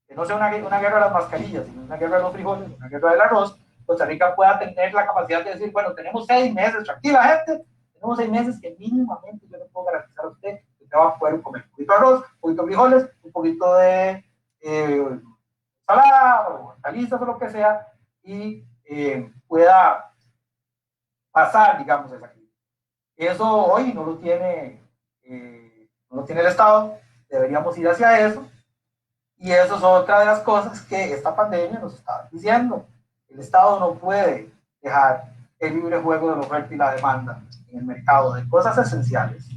que no sea una guerra de las mascarillas, sino una guerra de los frijoles, una guerra del arroz, Costa Rica pueda tener la capacidad de decir, bueno, tenemos 6 meses, tranquila gente, tenemos 6 meses que mínimamente yo le puedo garantizar a usted que usted va a poder comer un poquito de arroz, un poquito de frijoles, un poquito de ensalada o hortalizas o lo que sea, y pueda pasar, digamos, esa crisis. Eso hoy no lo tiene el Estado, deberíamos ir hacia eso. Y eso es otra de las cosas que esta pandemia nos está diciendo. El Estado no puede dejar el libre juego de la oferta y la demanda en el mercado de cosas esenciales,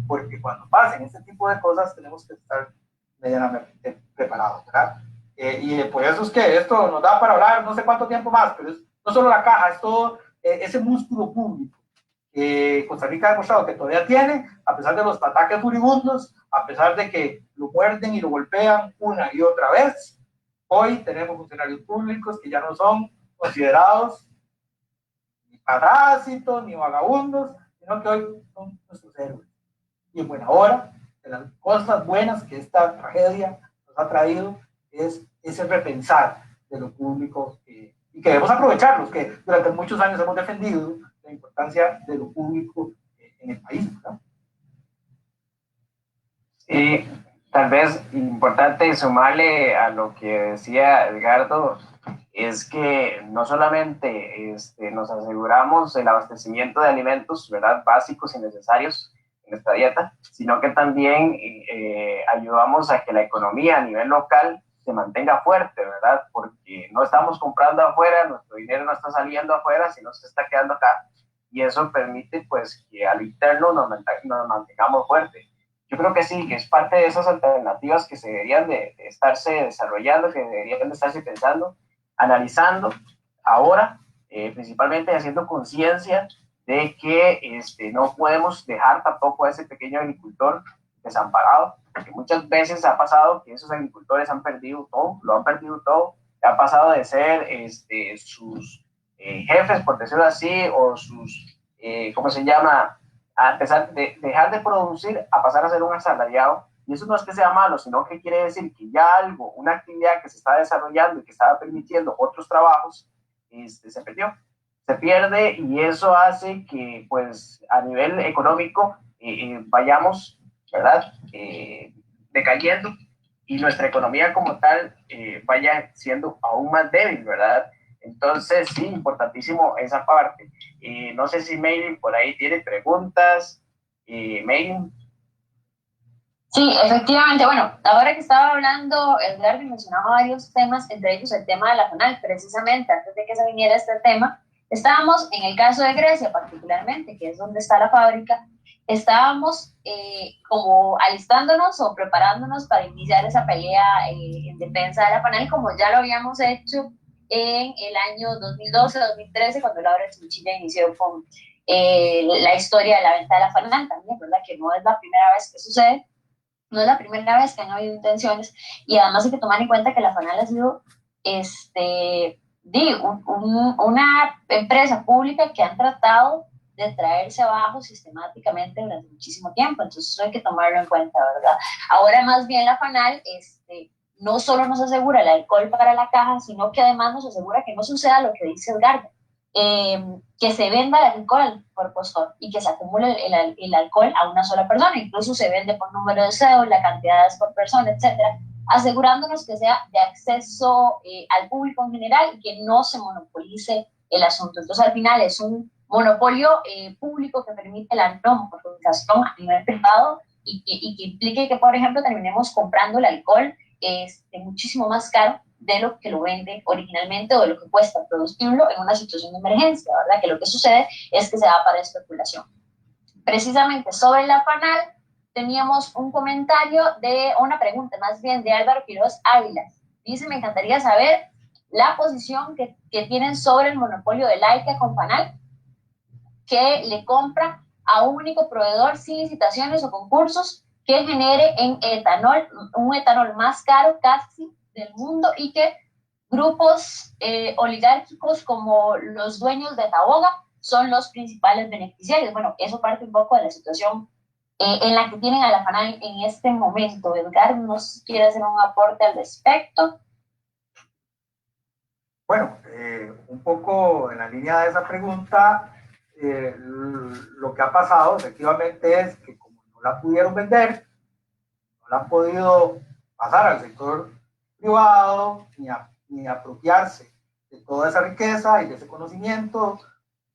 porque cuando pasen este tipo de cosas tenemos que estar medianamente preparados, ¿verdad? Y por eso es que esto nos da para hablar no sé cuánto tiempo más, pero es no solo la caja, es todo ese músculo público que Costa Rica ha demostrado que todavía tiene, a pesar de los ataques furibundos, a pesar de que lo muerden y lo golpean una y otra vez. Hoy tenemos funcionarios públicos que ya no son considerados ni parásitos ni vagabundos, sino que hoy son nuestros héroes. Y en buena hora, de las cosas buenas que esta tragedia nos ha traído es ese repensar de lo público y que debemos aprovecharlos, que durante muchos años hemos defendido la importancia de lo público en el país, ¿verdad?
Y tal vez importante sumarle a lo que decía Edgardo, es que no solamente nos aseguramos el abastecimiento de alimentos, ¿verdad?, básicos y necesarios en nuestra dieta, sino que también ayudamos a que la economía a nivel local se mantenga fuerte, ¿verdad? Porque no estamos comprando afuera, nuestro dinero no está saliendo afuera, sino se está quedando acá. Y eso permite, pues, que al interno nos mantengamos fuertes. Yo creo que sí, que es parte de esas alternativas que se deberían de estarse desarrollando, que deberían de estarse pensando, analizando ahora, principalmente haciendo conciencia de que no podemos dejar tampoco a ese pequeño agricultor desamparado, porque muchas veces ha pasado que esos agricultores han perdido todo, lo han perdido todo, ha pasado de ser sus jefes, por decirlo así, o sus, ¿cómo se llama?, a pesar de dejar de producir a pasar a ser un asalariado. Y eso no es que sea malo, sino que quiere decir que ya algo, una actividad que se está desarrollando y que estaba permitiendo otros trabajos, se perdió, se pierde, y eso hace que, pues, a nivel económico vayamos, ¿verdad?, decayendo, y nuestra economía como tal vaya siendo aún más débil, ¿verdad? Entonces, sí, importantísimo esa parte. No sé si Maylin por ahí tiene preguntas. Maylin.
Sí, efectivamente. Bueno, ahora que estaba hablando, Edgar mencionaba varios temas, entre ellos el tema de la FONAL. Precisamente antes de que se viniera este tema, estábamos en el caso de Grecia particularmente, que es donde está la fábrica, estábamos como alistándonos o preparándonos para iniciar esa pelea en defensa de la FONAL, como ya lo habíamos hecho en el año 2012-2013, cuando Laura Chinchilla inició con la historia de la venta de la FONAL también, ¿verdad? Que no es la primera vez que sucede. No es la primera vez que han habido intenciones, y además hay que tomar en cuenta que la FANAL ha sido una empresa pública que han tratado de traerse abajo sistemáticamente durante muchísimo tiempo, entonces eso hay que tomarlo en cuenta, ¿verdad? Ahora más bien la FANAL no solo nos asegura el alcohol para la caja, sino que además nos asegura que no suceda lo que dice Edgardo, que se venda el alcohol por postor y que se acumule el alcohol a una sola persona, incluso se vende por número de cédula, cantidades por persona, etcétera, asegurándonos que sea de acceso al público en general y que no se monopolice el asunto. Entonces, al final es un monopolio público que permite la no monopolización a nivel privado y que implique que, por ejemplo, terminemos comprando el alcohol muchísimo más caro de lo que lo venden originalmente o de lo que cuesta producirlo en una situación de emergencia, ¿verdad? Que lo que sucede es que se da para especulación. Precisamente sobre la FANAL teníamos un comentario una pregunta más bien de Álvaro Quiroz Ávila. Dice, me encantaría saber la posición que tienen sobre el monopolio de Laica con FANAL, que le compra a un único proveedor sin licitaciones o concursos, que genere en etanol, un etanol más caro casi del mundo, y que grupos oligárquicos como los dueños de Taboga son los principales beneficiarios. Bueno, eso parte un poco de la situación en la que tienen a la FANAL en este momento. Edgar, ¿nos quiere hacer un aporte al respecto?
Bueno, un poco en la línea de esa pregunta, lo que ha pasado efectivamente es que como no la pudieron vender, no la han podido pasar al sector privado ni apropiarse de toda esa riqueza y de ese conocimiento,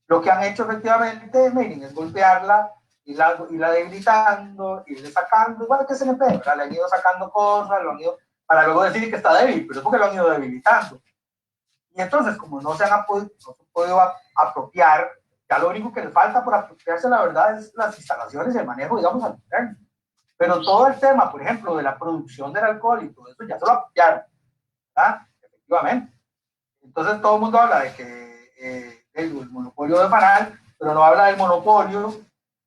lo que han hecho efectivamente, miren, es golpearla, irla debilitando, irle sacando, igual que se le pega, le han ido sacando cosas, lo han ido, para luego decir que está débil, pero es porque lo han ido debilitando. Y entonces, como no se han podido apropiar, ya lo único que les falta por apropiarse, la verdad, es las instalaciones y el manejo, digamos, al interno. Pero todo el tema, por ejemplo, de la producción del alcohol y todo eso, ya se lo apropiaron, ¿verdad? Efectivamente. Entonces, todo el mundo habla de que el monopolio de FANAL pero no habla del monopolio,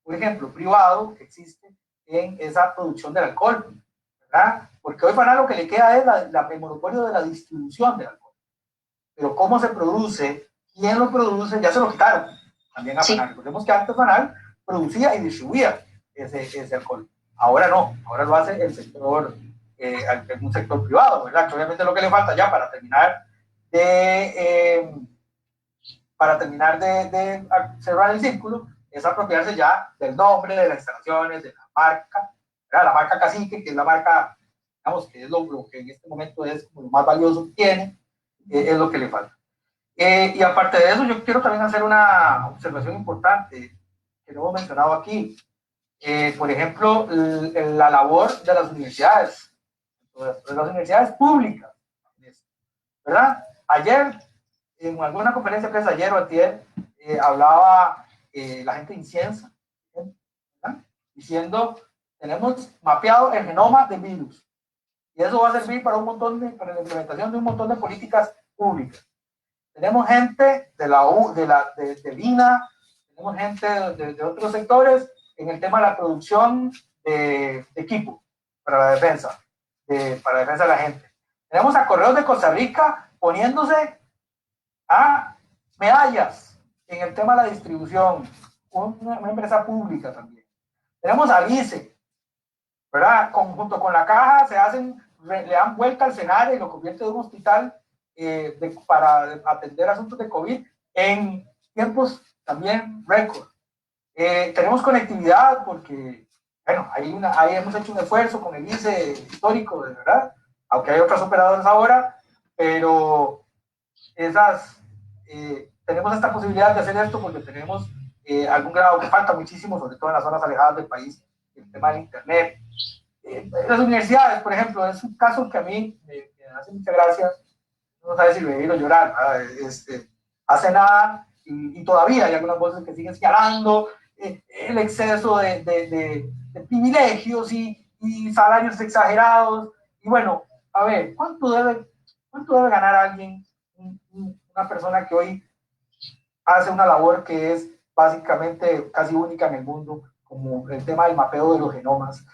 por ejemplo, privado que existe en esa producción del alcohol, ¿verdad? Porque hoy para lo que le queda es el monopolio de la distribución del alcohol. Pero cómo se produce, quién lo produce, ya se lo quitaron también a Fanal. Recordemos que antes Fanal producía y distribuía ese alcohol. Ahora no, ahora lo hace el sector, un sector privado, ¿verdad? Que obviamente lo que le falta ya para terminar de cerrar el círculo es apropiarse ya del nombre, de las instalaciones, de la marca, ¿verdad? La marca Cacique, que es la marca, digamos, que es lo que en este momento es como lo más valioso que tiene, es lo que le falta. Y aparte de eso, yo quiero también hacer una observación importante que no hemos mencionado aquí. Por ejemplo, la labor de las universidades públicas, ¿verdad? Ayer, en alguna conferencia de prensa, ayer o antier, hablaba la gente de Inciensa, ¿verdad? Diciendo, tenemos mapeado el genoma del virus, y eso va a servir para la implementación de un montón de políticas públicas. Tenemos gente de Lina, tenemos gente de otros sectores en el tema de la producción de equipo para la defensa, para la defensa de la gente. Tenemos a Correos de Costa Rica poniéndose a medallas en el tema de la distribución, una empresa pública también. Tenemos a Vice, ¿verdad? Junto con la caja le dan vuelta al escenario y lo convierte en un hospital para atender asuntos de COVID en tiempos también récord. Tenemos conectividad porque, bueno, ahí hemos hecho un esfuerzo con el ICE histórico, de verdad, aunque hay otros operadores ahora, pero tenemos esta posibilidad de hacer esto porque tenemos algún grado que falta muchísimo, sobre todo en las zonas alejadas del país, el tema del internet. Las universidades, por ejemplo, es un caso que a mí me hace mucha gracia, no sabe si reír o llorar, hace nada y todavía hay algunas voces que siguen señalando el exceso de privilegios y salarios exagerados. Y bueno, a ver, ¿cuánto debe ganar alguien, una persona que hoy hace una labor que es básicamente casi única en el mundo, como el tema del mapeo de los genomas,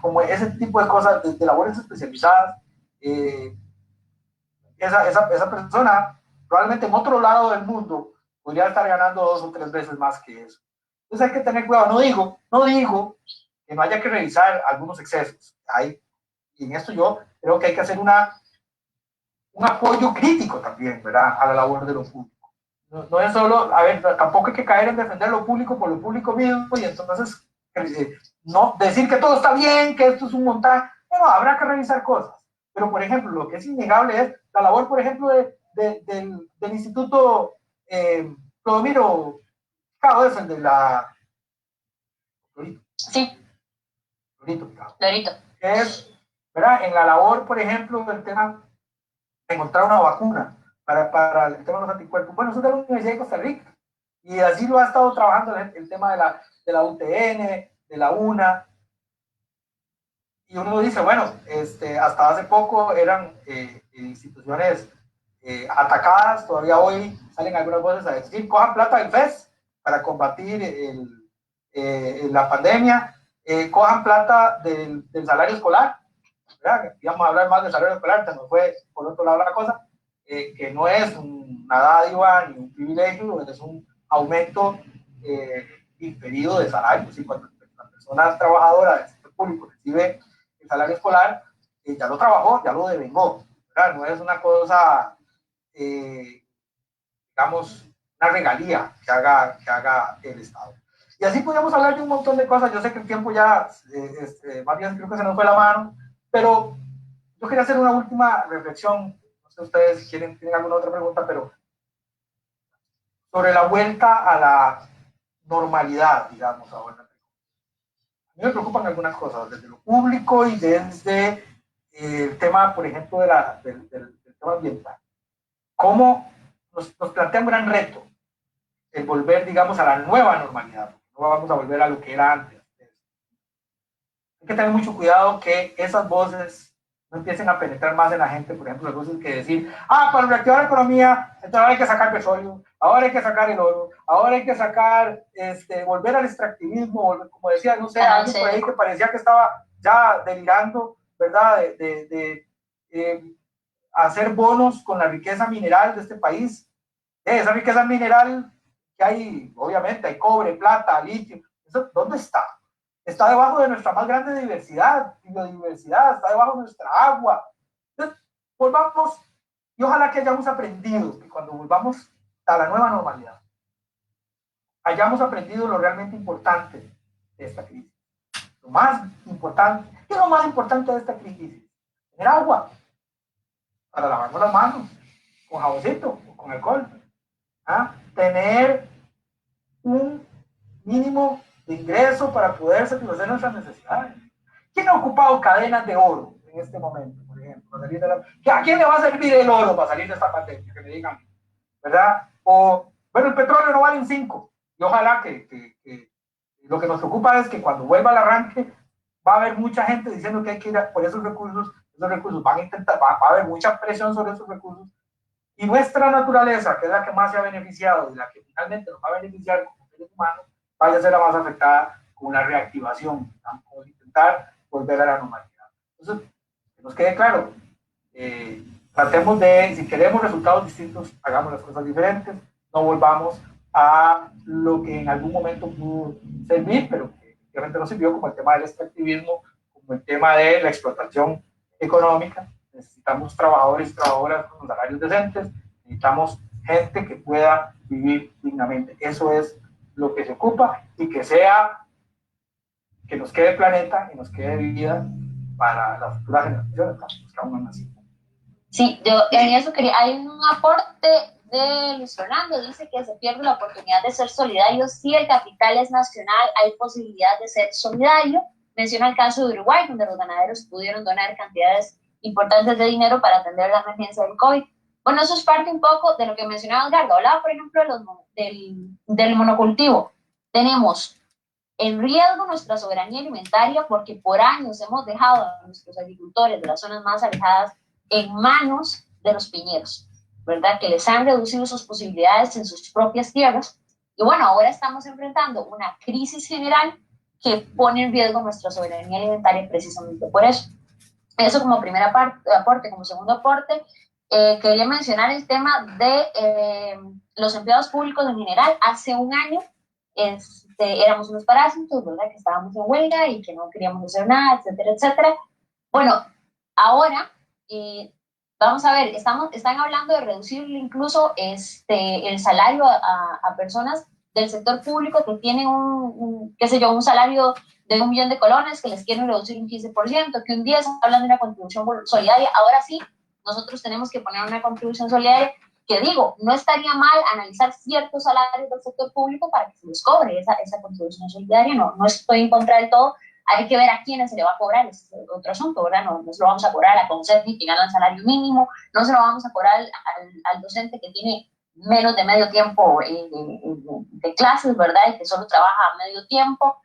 como ese tipo de cosas, de labores especializadas? Esa persona probablemente en otro lado del mundo podría estar ganando 2 o 3 veces más que eso. Entonces hay que tener cuidado. No digo que no haya que revisar algunos excesos. Y en esto yo creo que hay que hacer un apoyo crítico también, ¿verdad?, a la labor de lo público. No es solo, a ver, tampoco hay que caer en defender lo público por lo público mismo y entonces no decir que todo está bien, que esto es un montaje. Bueno, habrá que revisar cosas. Pero, por ejemplo, lo que es innegable es la labor, por ejemplo, del Instituto Clodomiro Picado, es el de la...
Sí.
Florito Picado.
Florito.
Que es, ¿verdad?, en la labor, por ejemplo, del tema de encontrar una vacuna para el tema de los anticuerpos. Bueno, eso es de la Universidad de Costa Rica. Y así lo ha estado trabajando el tema de la UTN, de la UNA. Y uno dice, bueno, hasta hace poco eran instituciones atacadas, todavía hoy salen algunas voces a decir, cojan plata del FES para combatir la pandemia, cojan plata del salario escolar, ¿verdad? Íbamos a hablar más del salario escolar, se nos fue por otro lado la cosa, que no es una dádiva ni un privilegio, es un aumento inferido de salario. ¿Sí? Cuando la persona trabajadora del sector público recibe el salario escolar, ya lo trabajó, ya lo devengó, ¿verdad? No es una cosa, digamos, una regalía que haga el Estado. Y así podríamos hablar de un montón de cosas. Yo sé que el tiempo ya, más bien creo que se nos fue la mano, pero yo quería hacer una última reflexión. No sé ustedes si tienen alguna otra pregunta, pero sobre la vuelta a la normalidad, digamos, ahora. A mí me preocupan algunas cosas, desde lo público y desde el tema, por ejemplo, del tema ambiental. ¿Cómo nos plantea un gran reto el volver, digamos, a la nueva normalidad? No vamos a volver a lo que era antes. Hay que tener mucho cuidado que esas voces no empiecen a penetrar más en la gente, por ejemplo, las cosas que decir, para reactivar la economía, entonces ahora hay que sacar petróleo, ahora hay que sacar el oro, ahora hay que sacar, volver al extractivismo, como decía, no sé, alguien por ahí que parecía que estaba ya delirando, ¿verdad? De hacer bonos con la riqueza mineral de este país. Esa riqueza mineral que hay, obviamente, hay cobre, plata, litio, ¿eso dónde está? Está debajo de nuestra más grande diversidad, biodiversidad, está debajo de nuestra agua. Entonces, volvamos, y ojalá que hayamos aprendido, que cuando volvamos a la nueva normalidad, hayamos aprendido lo realmente importante de esta crisis. Lo más importante, ¿qué es lo más importante de esta crisis? Tener agua para lavarnos las manos, con jaboncito o con alcohol. Tener un mínimo de ingreso para poder satisfacer nuestras necesidades. ¿Quién ha ocupado cadenas de oro en este momento, por ejemplo? ¿A quién le va a servir el oro para salir de esta pandemia? Que me digan, ¿verdad? O, bueno, el petróleo no vale un 5. Y ojalá que lo que nos preocupa es que cuando vuelva al arranque va a haber mucha gente diciendo que hay que ir por esos recursos van a intentar, va a haber mucha presión sobre esos recursos. Y nuestra naturaleza, que es la que más se ha beneficiado y la que finalmente nos va a beneficiar como seres humanos, vaya a ser la más afectada con una reactivación, como intentar volver a la normalidad. Entonces, que nos quede claro, tratemos de, si queremos resultados distintos, hagamos las cosas diferentes, no volvamos a lo que en algún momento pudo servir, pero que obviamente no sirvió, como el tema del extractivismo, como el tema de la explotación económica. Necesitamos trabajadores y trabajadoras con salarios decentes, necesitamos gente que pueda vivir dignamente. Eso es lo que se ocupa, y que sea, que nos quede planeta y nos quede vida para las futuras generaciones, que aún no han nacido.
Sí, yo en eso quería, hay un aporte de Luis Fernando, dice que se pierde la oportunidad de ser solidario si el capital es nacional, hay posibilidad de ser solidario. Menciona el caso de Uruguay, donde los ganaderos pudieron donar cantidades importantes de dinero para atender la emergencia del COVID. Bueno, eso es parte un poco de lo que mencionaba Edgardo. Hablaba, por ejemplo, del monocultivo. Tenemos en riesgo nuestra soberanía alimentaria porque por años hemos dejado a nuestros agricultores de las zonas más alejadas en manos de los piñeros, ¿verdad? Que les han reducido sus posibilidades en sus propias tierras. Y bueno, ahora estamos enfrentando una crisis general que pone en riesgo nuestra soberanía alimentaria precisamente por eso. Eso como primer aporte. Como segundo aporte, quería mencionar el tema de los empleados públicos en general. Hace un año éramos unos parásitos, ¿verdad? Que estábamos en huelga y que no queríamos hacer nada, etcétera, etcétera. Bueno, ahora vamos a ver, están hablando de reducir incluso el salario a personas del sector público que tienen qué sé yo, un salario de 1 millón de colones, que les quieren reducir un 15%, que un día están hablando de una contribución solidaria. Ahora sí, nosotros tenemos que poner una contribución solidaria, que digo, no estaría mal analizar ciertos salarios del sector público para que se les cobre esa contribución solidaria. No estoy en contra del todo, hay que ver a quiénes se le va a cobrar, ese es otro asunto, ¿verdad? No se lo vamos a cobrar a Concerti, que gana el salario mínimo, no se lo vamos a cobrar al docente que tiene menos de medio tiempo de clases, ¿verdad? Y que solo trabaja a medio tiempo.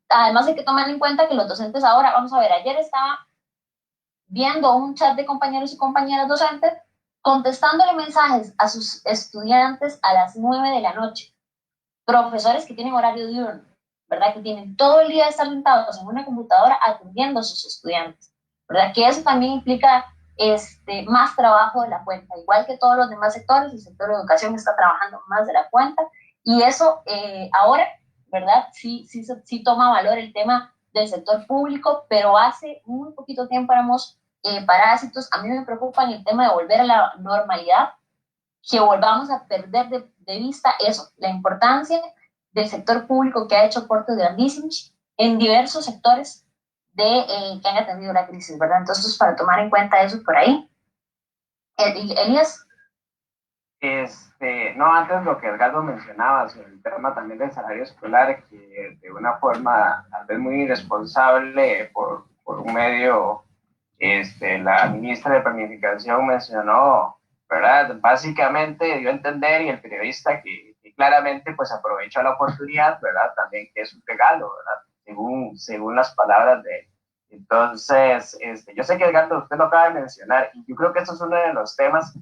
Además hay que tomar en cuenta que los docentes ahora, vamos a ver, ayer estaba viendo un chat de compañeros y compañeras docentes contestándole mensajes a sus estudiantes a las 9 de la noche. Profesores que tienen horario diurno, ¿verdad? Que tienen todo el día estar sentados en una computadora atendiendo a sus estudiantes, ¿verdad? Que eso también implica más trabajo de la cuenta. Igual que todos los demás sectores, el sector de educación está trabajando más de la cuenta, y eso ahora, ¿verdad? Sí toma valor el tema del sector público, pero hace muy poquito tiempo éramos parásitos. A mí me preocupa el tema de volver a la normalidad, que volvamos a perder de vista eso, la importancia del sector público, que ha hecho aportes grandísimos en diversos sectores que han atendido la crisis, ¿verdad? Entonces, para tomar en cuenta eso por ahí. Elías.
No, antes lo que Edgardo mencionaba sobre el tema también del salario escolar, que de una forma tal vez muy irresponsable por un medio, la ministra de Planificación mencionó, ¿verdad? Básicamente dio a entender, y el periodista, que claramente pues aprovechó la oportunidad, ¿verdad? También que es un regalo, ¿verdad? Según las palabras Entonces, yo sé que Edgardo, usted lo acaba de mencionar, y yo creo que esto es uno de los temas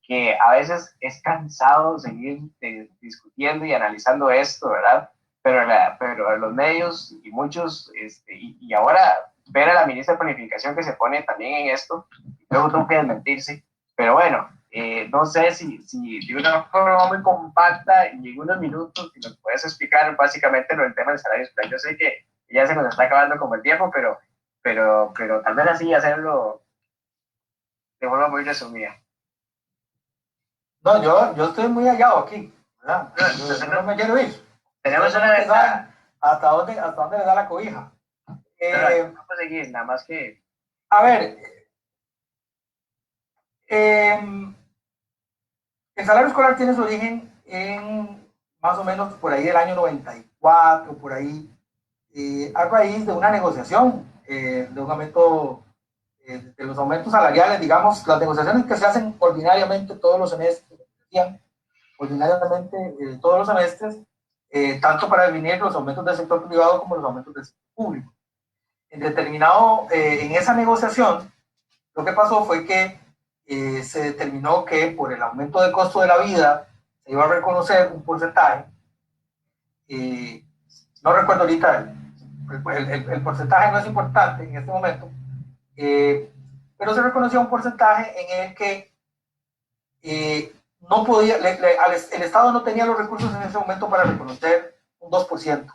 que a veces es cansado seguir discutiendo y analizando esto, ¿verdad? Pero los medios y muchos, y ahora ver a la ministra de Planificación que se pone también en esto, luego tengo que desmentirse, pero bueno, no sé si de una forma muy compacta y en unos minutos, si nos puedes explicar básicamente lo del tema del salario escolar. Yo sé que ya se nos está acabando como el tiempo, pero tal vez así hacerlo de forma muy resumida.
No, yo estoy muy hallado aquí, ¿verdad? Yo no me quiero ir.
Tenemos una ventaja.
¿Hasta dónde le da la cobija?
Vamos a seguir, nada más que...
A ver, el salario escolar tiene su origen en más o menos por ahí del año 94, por ahí, a raíz de una negociación, de un aumento, de los aumentos salariales, digamos, las negociaciones que se hacen ordinariamente todos los semestres, todos los semestres, tanto para definir los aumentos del sector privado como los aumentos del sector público. En esa negociación, lo que pasó fue que se determinó que por el aumento del costo de la vida se iba a reconocer un porcentaje, no recuerdo ahorita, el porcentaje no es importante en este momento, pero se reconoció un porcentaje en el que no podía, el Estado no tenía los recursos en ese momento para reconocer un 2%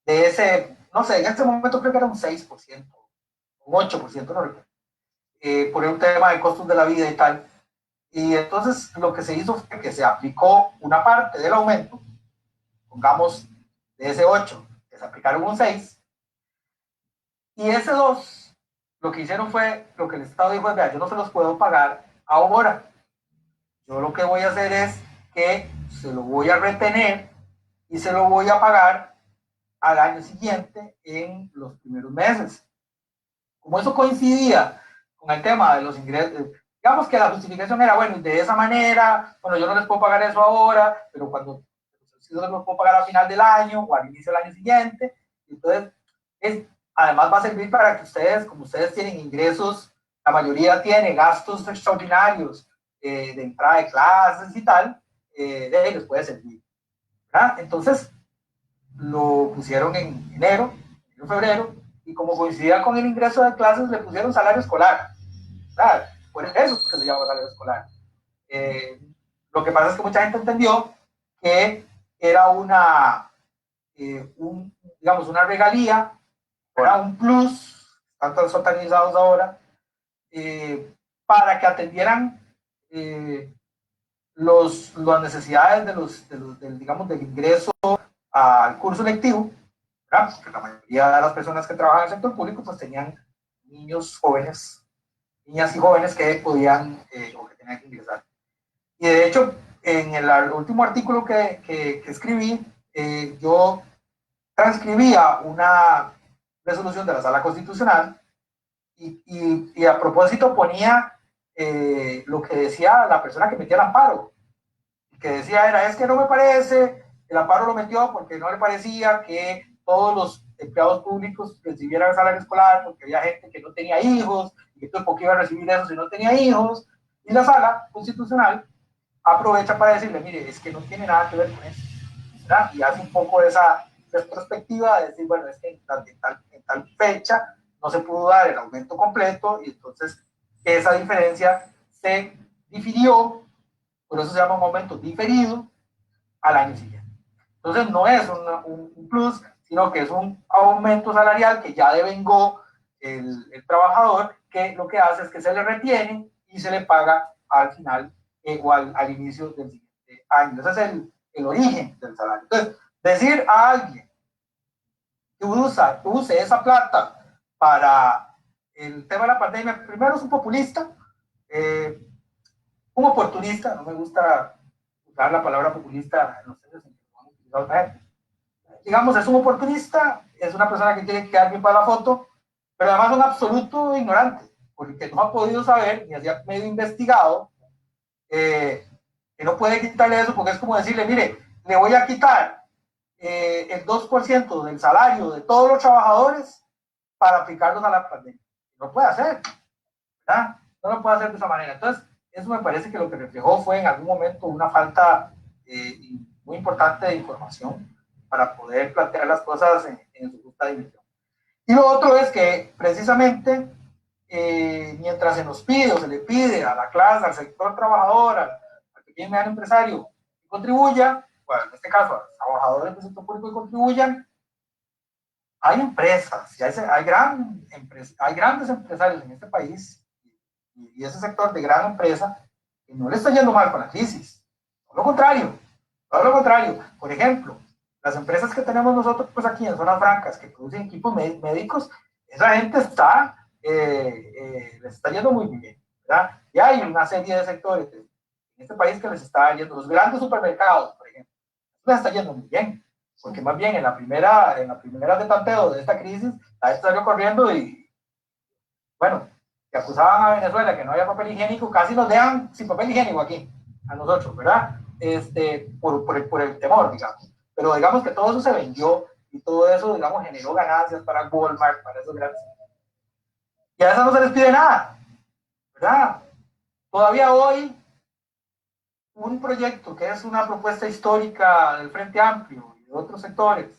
de ese, no sé, en este momento creo que era un 6%, un 8%, no recuerdo, por un tema de costos de la vida y tal. Y entonces lo que se hizo fue que se aplicó una parte del aumento, pongamos de ese 8, que se aplicaron un 6, y ese 2, lo que hicieron fue, lo que el Estado dijo es, vea, yo no se los puedo pagar ahora, yo lo que voy a hacer es que se lo voy a retener y se lo voy a pagar al año siguiente en los primeros meses. Como eso coincidía con el tema de los ingresos, digamos que la justificación era, bueno, de esa manera, bueno, yo no les puedo pagar eso ahora, pero cuando yo les puedo pagar al final del año o al inicio del año siguiente. Entonces, además va a servir para que ustedes, como ustedes tienen ingresos, la mayoría tiene gastos extraordinarios de entrada de clases y tal, de ellos puede servir, ¿verdad? Entonces, lo pusieron en enero, febrero, y como coincidía con el ingreso de clases, le pusieron salario escolar. Claro, por eso es que se llama salario escolar. Lo que pasa es que mucha gente entendió que era digamos, una regalía, era un plus, tanto satanizados ahora, para que atendieran las necesidades digamos, del ingreso al curso lectivo, ¿verdad? Porque la mayoría de las personas que trabajan en el sector público pues tenían niños jóvenes, niñas y jóvenes que podían o que tenían que ingresar. Y de hecho, en el último artículo que escribí, yo transcribía una resolución de la Sala Constitucional y a propósito ponía lo que decía la persona que metía el amparo, que decía es que no me parece, el amparo lo metió porque no le parecía que todos los empleados públicos recibieran salario escolar, porque había gente que no tenía hijos, y entonces ¿por qué iba a recibir eso si no tenía hijos? Y la Sala Constitucional aprovecha para decirle, mire, es que no tiene nada que ver con eso, ¿verdad? Y hace un poco esa retrospectiva de decir, bueno, es que en tal fecha no se pudo dar el aumento completo, y entonces esa diferencia se difirió, por eso se llama un aumento diferido al año siguiente. Entonces no es un plus, sino que es un aumento salarial que ya devengó el trabajador, que lo que hace es que se le retiene y se le paga al final o al inicio del siguiente año. Ese es el origen del salario. Entonces, decir a alguien que use esa plata para el tema de la pandemia, primero es un populista, un oportunista, no me gusta usar la palabra populista en los términos en que lo han utilizado otra gente. Digamos, es un oportunista, es una persona que quiere quedar bien para la foto, pero además es un absoluto ignorante, porque no ha podido saber, ni ha medio investigado, que no puede quitarle eso, porque es como decirle, mire, le voy a quitar el 2% del salario de todos los trabajadores para aplicarlos a la pandemia. No puede hacer, ¿verdad? No lo puede hacer de esa manera. Entonces, eso me parece que lo que reflejó fue en algún momento una falta muy importante de información para poder plantear las cosas en su justa dimensión. Y lo otro es que precisamente mientras se nos pide o se le pide a la clase, al sector trabajador, al pequeño y mediano empresario que contribuya, bueno, en este caso a los trabajadores del sector público que contribuyan, hay empresas, hay grandes empresarios en este país y ese sector de gran empresa que no le está yendo mal con la crisis. Todo lo contrario, todo lo contrario. Por ejemplo, las empresas que tenemos nosotros pues aquí en zonas francas que producen equipos médicos, esa gente les está yendo muy bien, ¿verdad? Y hay una serie de sectores en este país que les está yendo, los grandes supermercados, por ejemplo, les está yendo muy bien, porque más bien en la primera de tanteo de esta crisis, la gente salió corriendo y, bueno, que acusaban a Venezuela que no había papel higiénico, casi nos dejan sin papel higiénico aquí, a nosotros, ¿verdad? Por el temor, digamos. Pero digamos que todo eso se vendió y todo eso, digamos, generó ganancias para Walmart, para esos grandes. Y a eso no se les pide nada, ¿verdad? Todavía hoy, un proyecto que es una propuesta histórica del Frente Amplio y de otros sectores,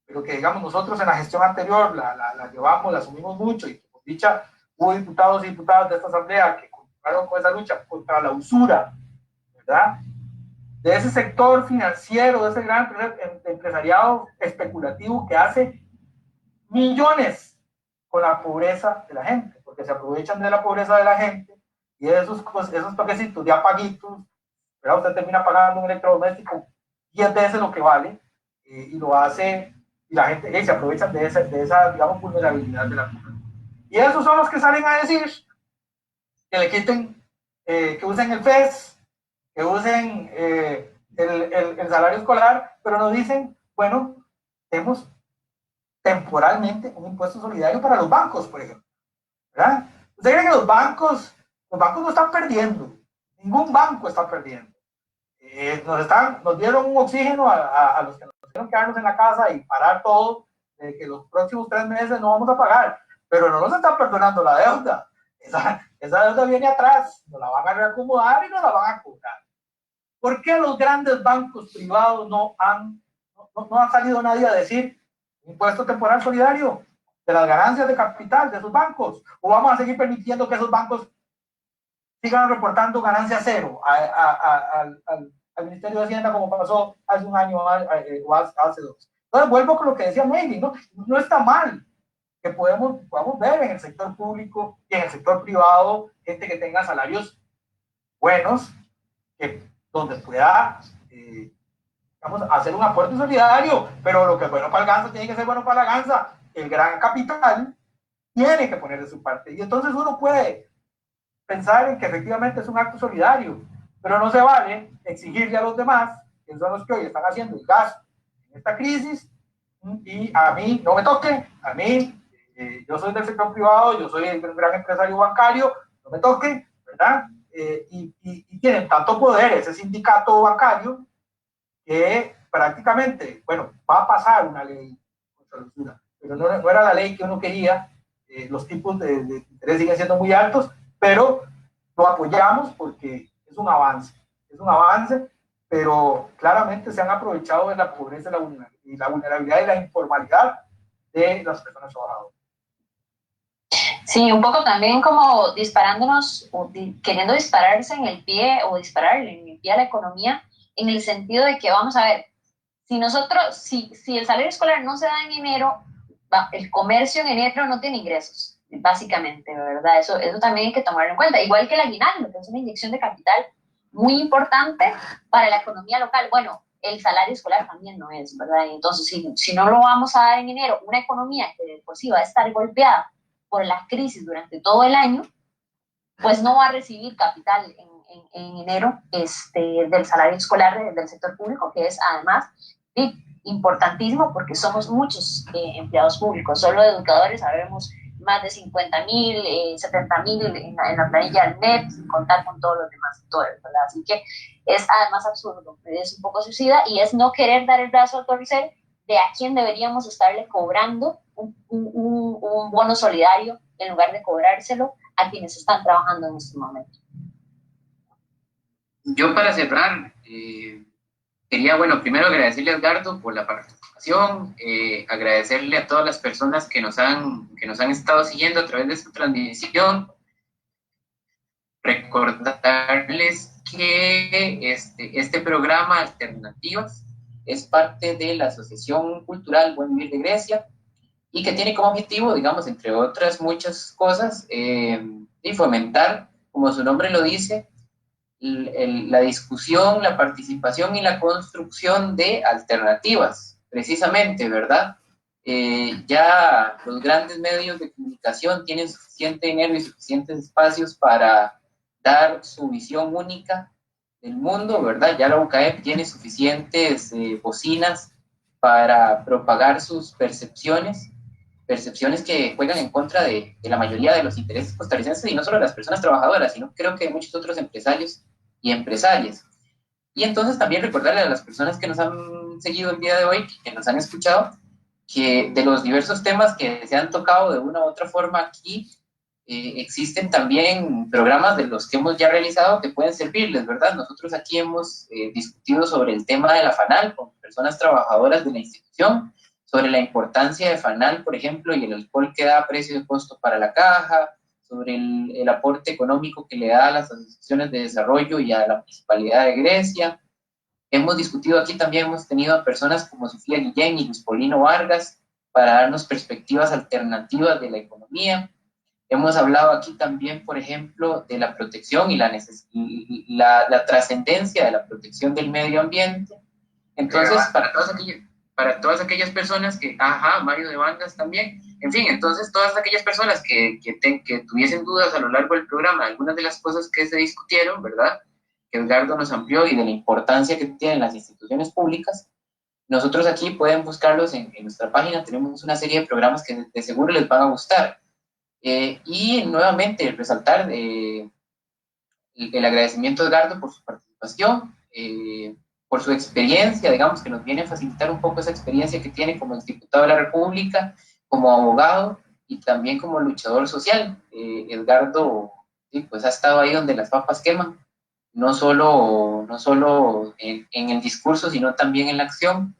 pero que, digamos, nosotros en la gestión anterior la llevamos, la asumimos mucho y que, por dicha, hubo diputados y diputadas de esta asamblea que continuaron con esa lucha contra la usura, ¿verdad? De ese sector financiero, de ese gran empresariado especulativo que hace millones con la pobreza de la gente, porque se aprovechan de la pobreza de la gente y esos toquecitos de apaguitos, ¿verdad? Usted termina pagando un electrodoméstico 10 veces lo que vale y lo hace, y la gente se aprovecha de esa, digamos, vulnerabilidad de la pobreza. Y esos son los que salen a decir que le quiten, que usen el FES, que usen el salario escolar, pero nos dicen, bueno, tenemos temporalmente un impuesto solidario para los bancos, por ejemplo, ¿verdad? ¿Usted cree que los bancos no están perdiendo? Ningún banco está perdiendo. Nos dieron un oxígeno a los que nos hicieron quedarnos en la casa y parar todo, de que los próximos 3 meses no vamos a pagar, pero no nos están perdonando la deuda. Esa deuda viene atrás, nos la van a reacomodar y nos la van a cobrar. ¿Por qué los grandes bancos privados no han salido nadie a decir impuesto temporal solidario de las ganancias de capital de esos bancos? ¿O vamos a seguir permitiendo que esos bancos sigan reportando ganancia cero al Ministerio de Hacienda como pasó hace un año o hace 2? Entonces vuelvo con lo que decía Meili, ¿no? No está mal que podamos ver en el sector público y en el sector privado gente que tenga salarios buenos, donde pueda hacer un aporte solidario, pero lo que es bueno para el ganso tiene que ser bueno para la gansa. El gran capital tiene que poner de su parte, y entonces uno puede pensar en que efectivamente es un acto solidario, pero no se vale exigirle a los demás, que son los que hoy están haciendo el gasto en esta crisis, y a mí no me toque, a mí, yo soy del sector privado, yo soy un gran empresario bancario, no me toque, ¿verdad? Y tienen tanto poder ese sindicato bancario que prácticamente, bueno, va a pasar una ley contra la usura, pero no era la ley que uno quería, los tipos de interés siguen siendo muy altos, pero lo apoyamos porque es un avance, pero claramente se han aprovechado de la pobreza y la vulnerabilidad y la informalidad de las personas trabajadoras.
Sí, un poco también como disparándonos, queriendo dispararse en el pie o dispararle en el pie a la economía, en el sentido de que, vamos a ver, si el salario escolar no se da en enero, el comercio en enero no tiene ingresos, básicamente, ¿verdad? Eso también hay que tomarlo en cuenta. Igual que el aguinaldo, que es una inyección de capital muy importante para la economía local. Bueno, el salario escolar también no es, ¿verdad? Entonces, si no lo vamos a dar en enero, una economía que de por sí va a estar golpeada por la crisis durante todo el año, pues no va a recibir capital en enero del salario escolar del sector público, que es además importantísimo porque somos muchos empleados públicos. Solo de educadores sabemos más de 50,000, 70,000 en la planilla del NEP, sin contar con todos los demás sectores, ¿verdad? Así que es además absurdo, es un poco suicida y es no querer dar el brazo a torcer de a quién deberíamos estarle cobrando un bono solidario en lugar de cobrárselo a quienes están trabajando en este momento.
Yo para cerrar, quería, bueno, primero agradecerle a Edgardo por la participación, agradecerle a todas las personas que nos han estado siguiendo a través de esta transmisión, recordarles que este programa Alternativas es parte de la Asociación Cultural Buen Vivir de Grecia y que tiene como objetivo, digamos, entre otras muchas cosas, y fomentar, como su nombre lo dice, la discusión, la participación y la construcción de alternativas, precisamente, ¿verdad? Ya los grandes medios de comunicación tienen suficiente dinero y suficientes espacios para dar su visión única del mundo, ¿verdad? Ya la UCAEP tiene suficientes bocinas para propagar sus percepciones que juegan en contra de la mayoría de los intereses costarricenses y no solo de las personas trabajadoras, sino creo que de muchos otros empresarios y empresarias. Y entonces también recordarle a las personas que nos han seguido el día de hoy, que nos han escuchado, que de los diversos temas que se han tocado de una u otra forma aquí, existen también programas de los que hemos ya realizado que pueden servirles, ¿verdad? Nosotros aquí hemos discutido sobre el tema de la FANAL con personas trabajadoras de la institución, sobre la importancia de FANAL, por ejemplo, y el alcohol que da a precio de costo para la caja, sobre el aporte económico que le da a las asociaciones de desarrollo y a la Municipalidad de Grecia. Hemos discutido aquí también, hemos tenido a personas como Sofía Guillén y Luis Polino Vargas para darnos perspectivas alternativas de la economía. Hemos hablado aquí también, por ejemplo, de la protección y la trascendencia de la protección del medio ambiente. Entonces, para todas aquellas personas que, Mario de Bandas también, en fin, entonces todas aquellas personas que tuviesen dudas a lo largo del programa, algunas de las cosas que se discutieron, ¿verdad?, que Edgardo nos amplió y de la importancia que tienen las instituciones públicas, nosotros aquí pueden buscarlos en nuestra página, tenemos una serie de programas que de seguro les van a gustar. Y nuevamente resaltar el agradecimiento a Edgardo por su participación, por su experiencia, digamos, que nos viene a facilitar un poco esa experiencia que tiene como diputado de la República, como abogado y también como luchador social. Edgardo, sí, pues ha estado ahí donde las papas queman, no solo en el discurso, sino también en la acción.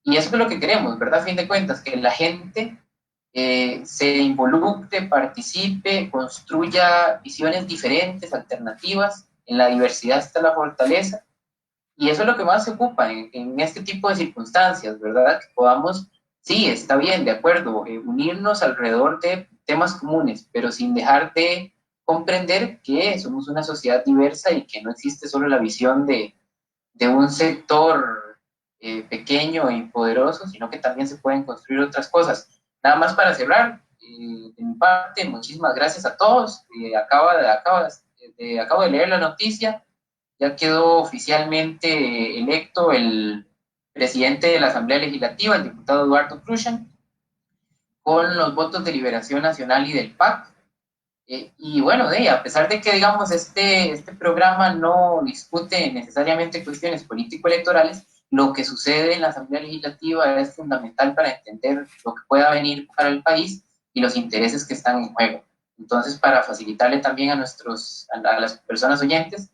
Y eso es lo que queremos, ¿verdad? A fin de cuentas, que la gente se involucre, participe, construya visiones diferentes, alternativas. En la diversidad está la fortaleza. Y eso es lo que más se ocupa en este tipo de circunstancias, ¿verdad? Que podamos, sí, está bien, de acuerdo, unirnos alrededor de temas comunes, pero sin dejar de comprender que somos una sociedad diversa y que no existe solo la visión de un sector pequeño e poderoso, sino que también se pueden construir otras cosas. Nada más para cerrar, de mi parte, muchísimas gracias a todos. Acabo de leer la noticia, ya quedó oficialmente electo el presidente de la Asamblea Legislativa, el diputado Eduardo Cruzan, con los votos de Liberación Nacional y del PAC. Y bueno, a pesar de que, digamos, este programa no discute necesariamente cuestiones político-electorales, lo que sucede en la Asamblea Legislativa es fundamental para entender lo que pueda venir para el país y los intereses que están en juego. Entonces, para facilitarle también a las personas oyentes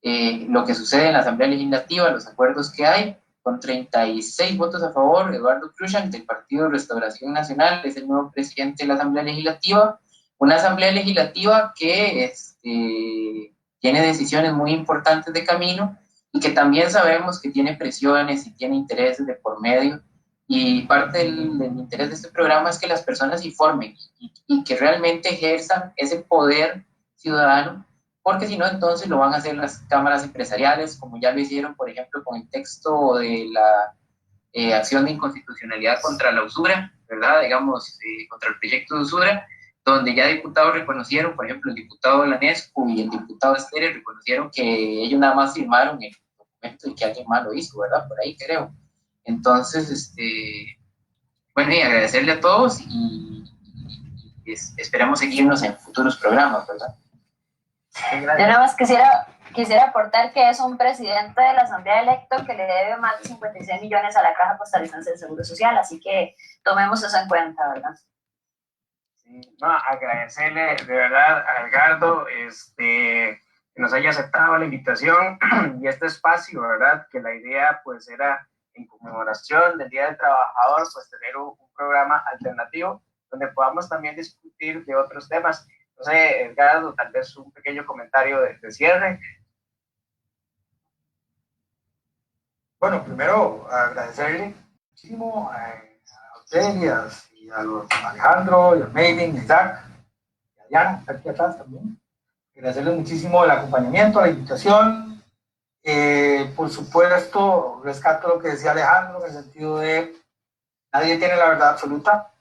lo que sucede en la Asamblea Legislativa, los acuerdos que hay, con 36 votos a favor, Eduardo Cruzan, del Partido Restauración Nacional, es el nuevo presidente de la Asamblea Legislativa. Una Asamblea Legislativa que tiene decisiones muy importantes de camino y que también sabemos que tiene presiones y tiene intereses de por medio. Y parte del interés de este programa es que las personas informen y que realmente ejerzan ese poder ciudadano, porque si no, entonces lo van a hacer las cámaras empresariales, como ya lo hicieron, por ejemplo, con el texto de la acción de inconstitucionalidad contra la usura, ¿verdad? Digamos, contra el proyecto de usura, donde ya diputados reconocieron, por ejemplo, el diputado Lanescu y el diputado Estere reconocieron que ellos nada más firmaron el documento y que alguien más lo hizo, ¿verdad? Por ahí creo. Entonces, bueno, y agradecerle a todos y esperamos seguirnos en futuros programas, ¿verdad?
Yo nada más quisiera Quisiera aportar que es un presidente de la Asamblea electo que le debe más de 56 millones a la Caja Costarricense de Seguro Social, así que tomemos eso en cuenta, ¿verdad?
Sí, no, agradecerle de verdad a Edgardo que nos haya aceptado la invitación y este espacio, ¿verdad? Que la idea pues era en conmemoración del Día del Trabajador, pues tener un programa alternativo donde podamos también discutir de otros temas. No sé, Edgardo, tal vez un pequeño comentario de cierre.
Bueno, primero agradecerle muchísimo a usted y a los Alejandro, y a Maiden, y a Isaac, y a Diana, está aquí atrás también. Agradecerles muchísimo el acompañamiento, la invitación. Por supuesto, rescato lo que decía Alejandro en el sentido de nadie tiene la verdad absoluta.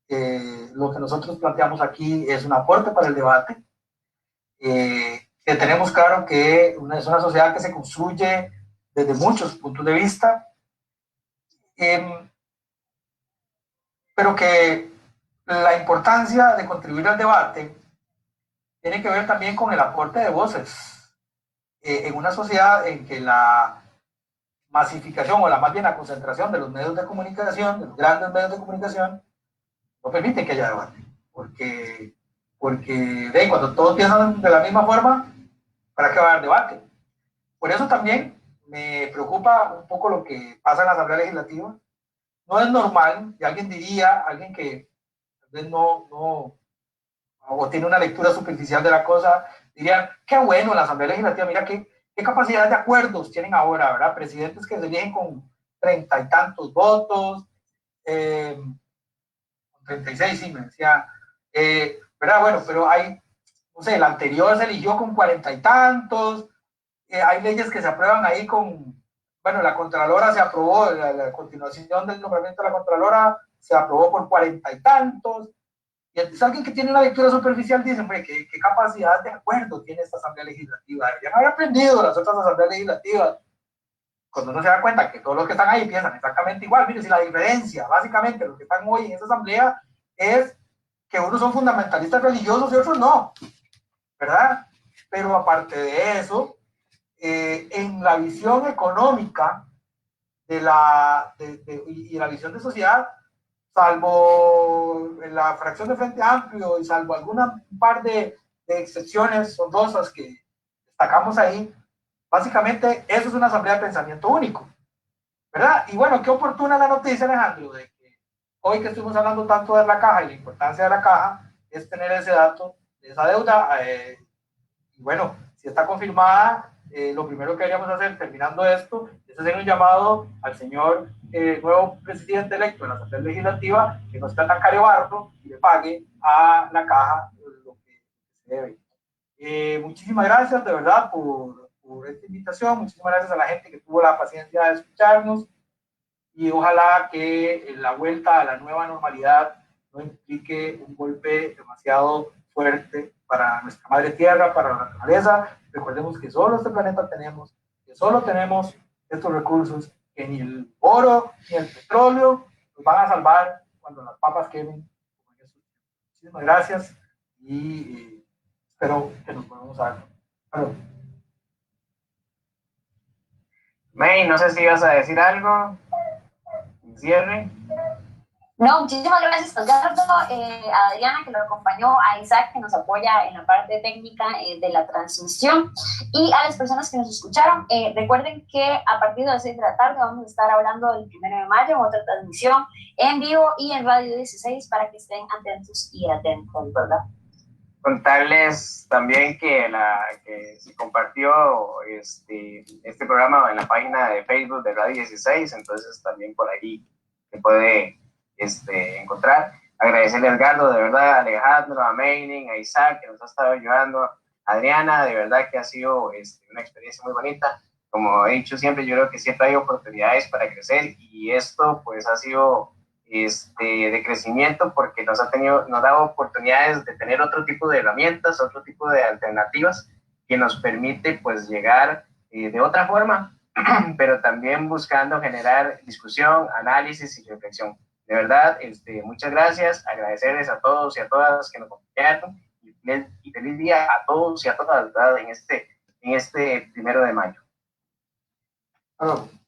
Lo que nosotros planteamos aquí es un aporte para el debate. Que tenemos claro que es una sociedad que se construye desde muchos puntos de vista, pero que la importancia de contribuir al debate tiene que ver también con el aporte de voces en una sociedad en que la masificación o más bien la concentración de los medios de comunicación, de los grandes medios de comunicación, no permite que haya debate, porque cuando todos piensan de la misma forma, ¿para qué va a haber debate? Por eso también me preocupa un poco lo que pasa en la Asamblea Legislativa. No es normal, y alguien diría, alguien que tal vez no o tiene una lectura superficial de la cosa, diría, qué bueno la Asamblea Legislativa, mira qué capacidad de acuerdos tienen ahora, ¿verdad? Presidentes que se eligen con 30 y tantos votos, 36, sí, me decía, ¿verdad? Bueno, pero hay, no sé, el anterior se eligió con 40 y tantos, hay leyes que se aprueban ahí con, bueno, la Contralora se aprobó, la continuación del nombramiento de la Contralora se aprobó por 40 y tantos, y entonces alguien que tiene una lectura superficial dice, hombre, ¿qué capacidad de acuerdo tiene esta Asamblea Legislativa? Deberían haber aprendido las otras Asambleas Legislativas. Cuando uno se da cuenta que todos los que están ahí piensan exactamente igual, mire, si la diferencia, básicamente, los que están hoy en esa Asamblea es que unos son fundamentalistas religiosos y otros no, ¿verdad? Pero aparte de eso, en la visión económica y la visión de sociedad, salvo la fracción de Frente Amplio y salvo alguna par de excepciones honrosas que destacamos ahí, básicamente eso es una asamblea de pensamiento único, ¿verdad? Y bueno, qué oportuna la noticia, Alejandro, de que hoy que estuvimos hablando tanto de la caja y la importancia de la caja, es tener ese dato de esa deuda. Y bueno, si está confirmada, lo primero que deberíamos hacer terminando esto es hacer un llamado al señor nuevo presidente electo de la Asamblea Legislativa que no está tan carebarro y le pague a la caja lo que se debe. Muchísimas gracias de verdad por esta invitación, muchísimas gracias a la gente que tuvo la paciencia de escucharnos y ojalá que la vuelta a la nueva normalidad no implique un golpe demasiado fuerte para nuestra madre tierra, para la naturaleza. Recordemos que solo este planeta tenemos, que solo tenemos estos recursos, que ni el oro ni el petróleo nos van a salvar cuando las papas quemen. Muchísimas gracias y espero que nos podamos ver. Bueno.
May, no sé si ibas a decir algo. Cierre.
No, muchísimas gracias a Edgardo, a Adriana que lo acompañó, a Isaac que nos apoya en la parte técnica de la transmisión y a las personas que nos escucharon. Recuerden que a partir de las 6 de la tarde vamos a estar hablando del 1 de mayo en otra transmisión en vivo y en Radio 16 para que estén atentos y atentos, ¿verdad?
Contarles también que se compartió este programa en la página de Facebook de Radio 16, entonces también por ahí se puede encontrar. Agradecerle a Edgardo, de verdad, a Alejandro, a Mayning, a Isaac, que nos ha estado ayudando, a Adriana, de verdad que ha sido una experiencia muy bonita. Como he dicho siempre, yo creo que siempre hay oportunidades para crecer y esto pues ha sido de crecimiento porque nos ha dado oportunidades de tener otro tipo de herramientas, otro tipo de alternativas que nos permite pues llegar de otra forma, pero también buscando generar discusión, análisis y reflexión. De verdad, muchas gracias, agradecerles a todos y a todas que nos acompañaron y feliz día a todos y a todas, ¿verdad? En este en este 1 de mayo.
Hasta luego.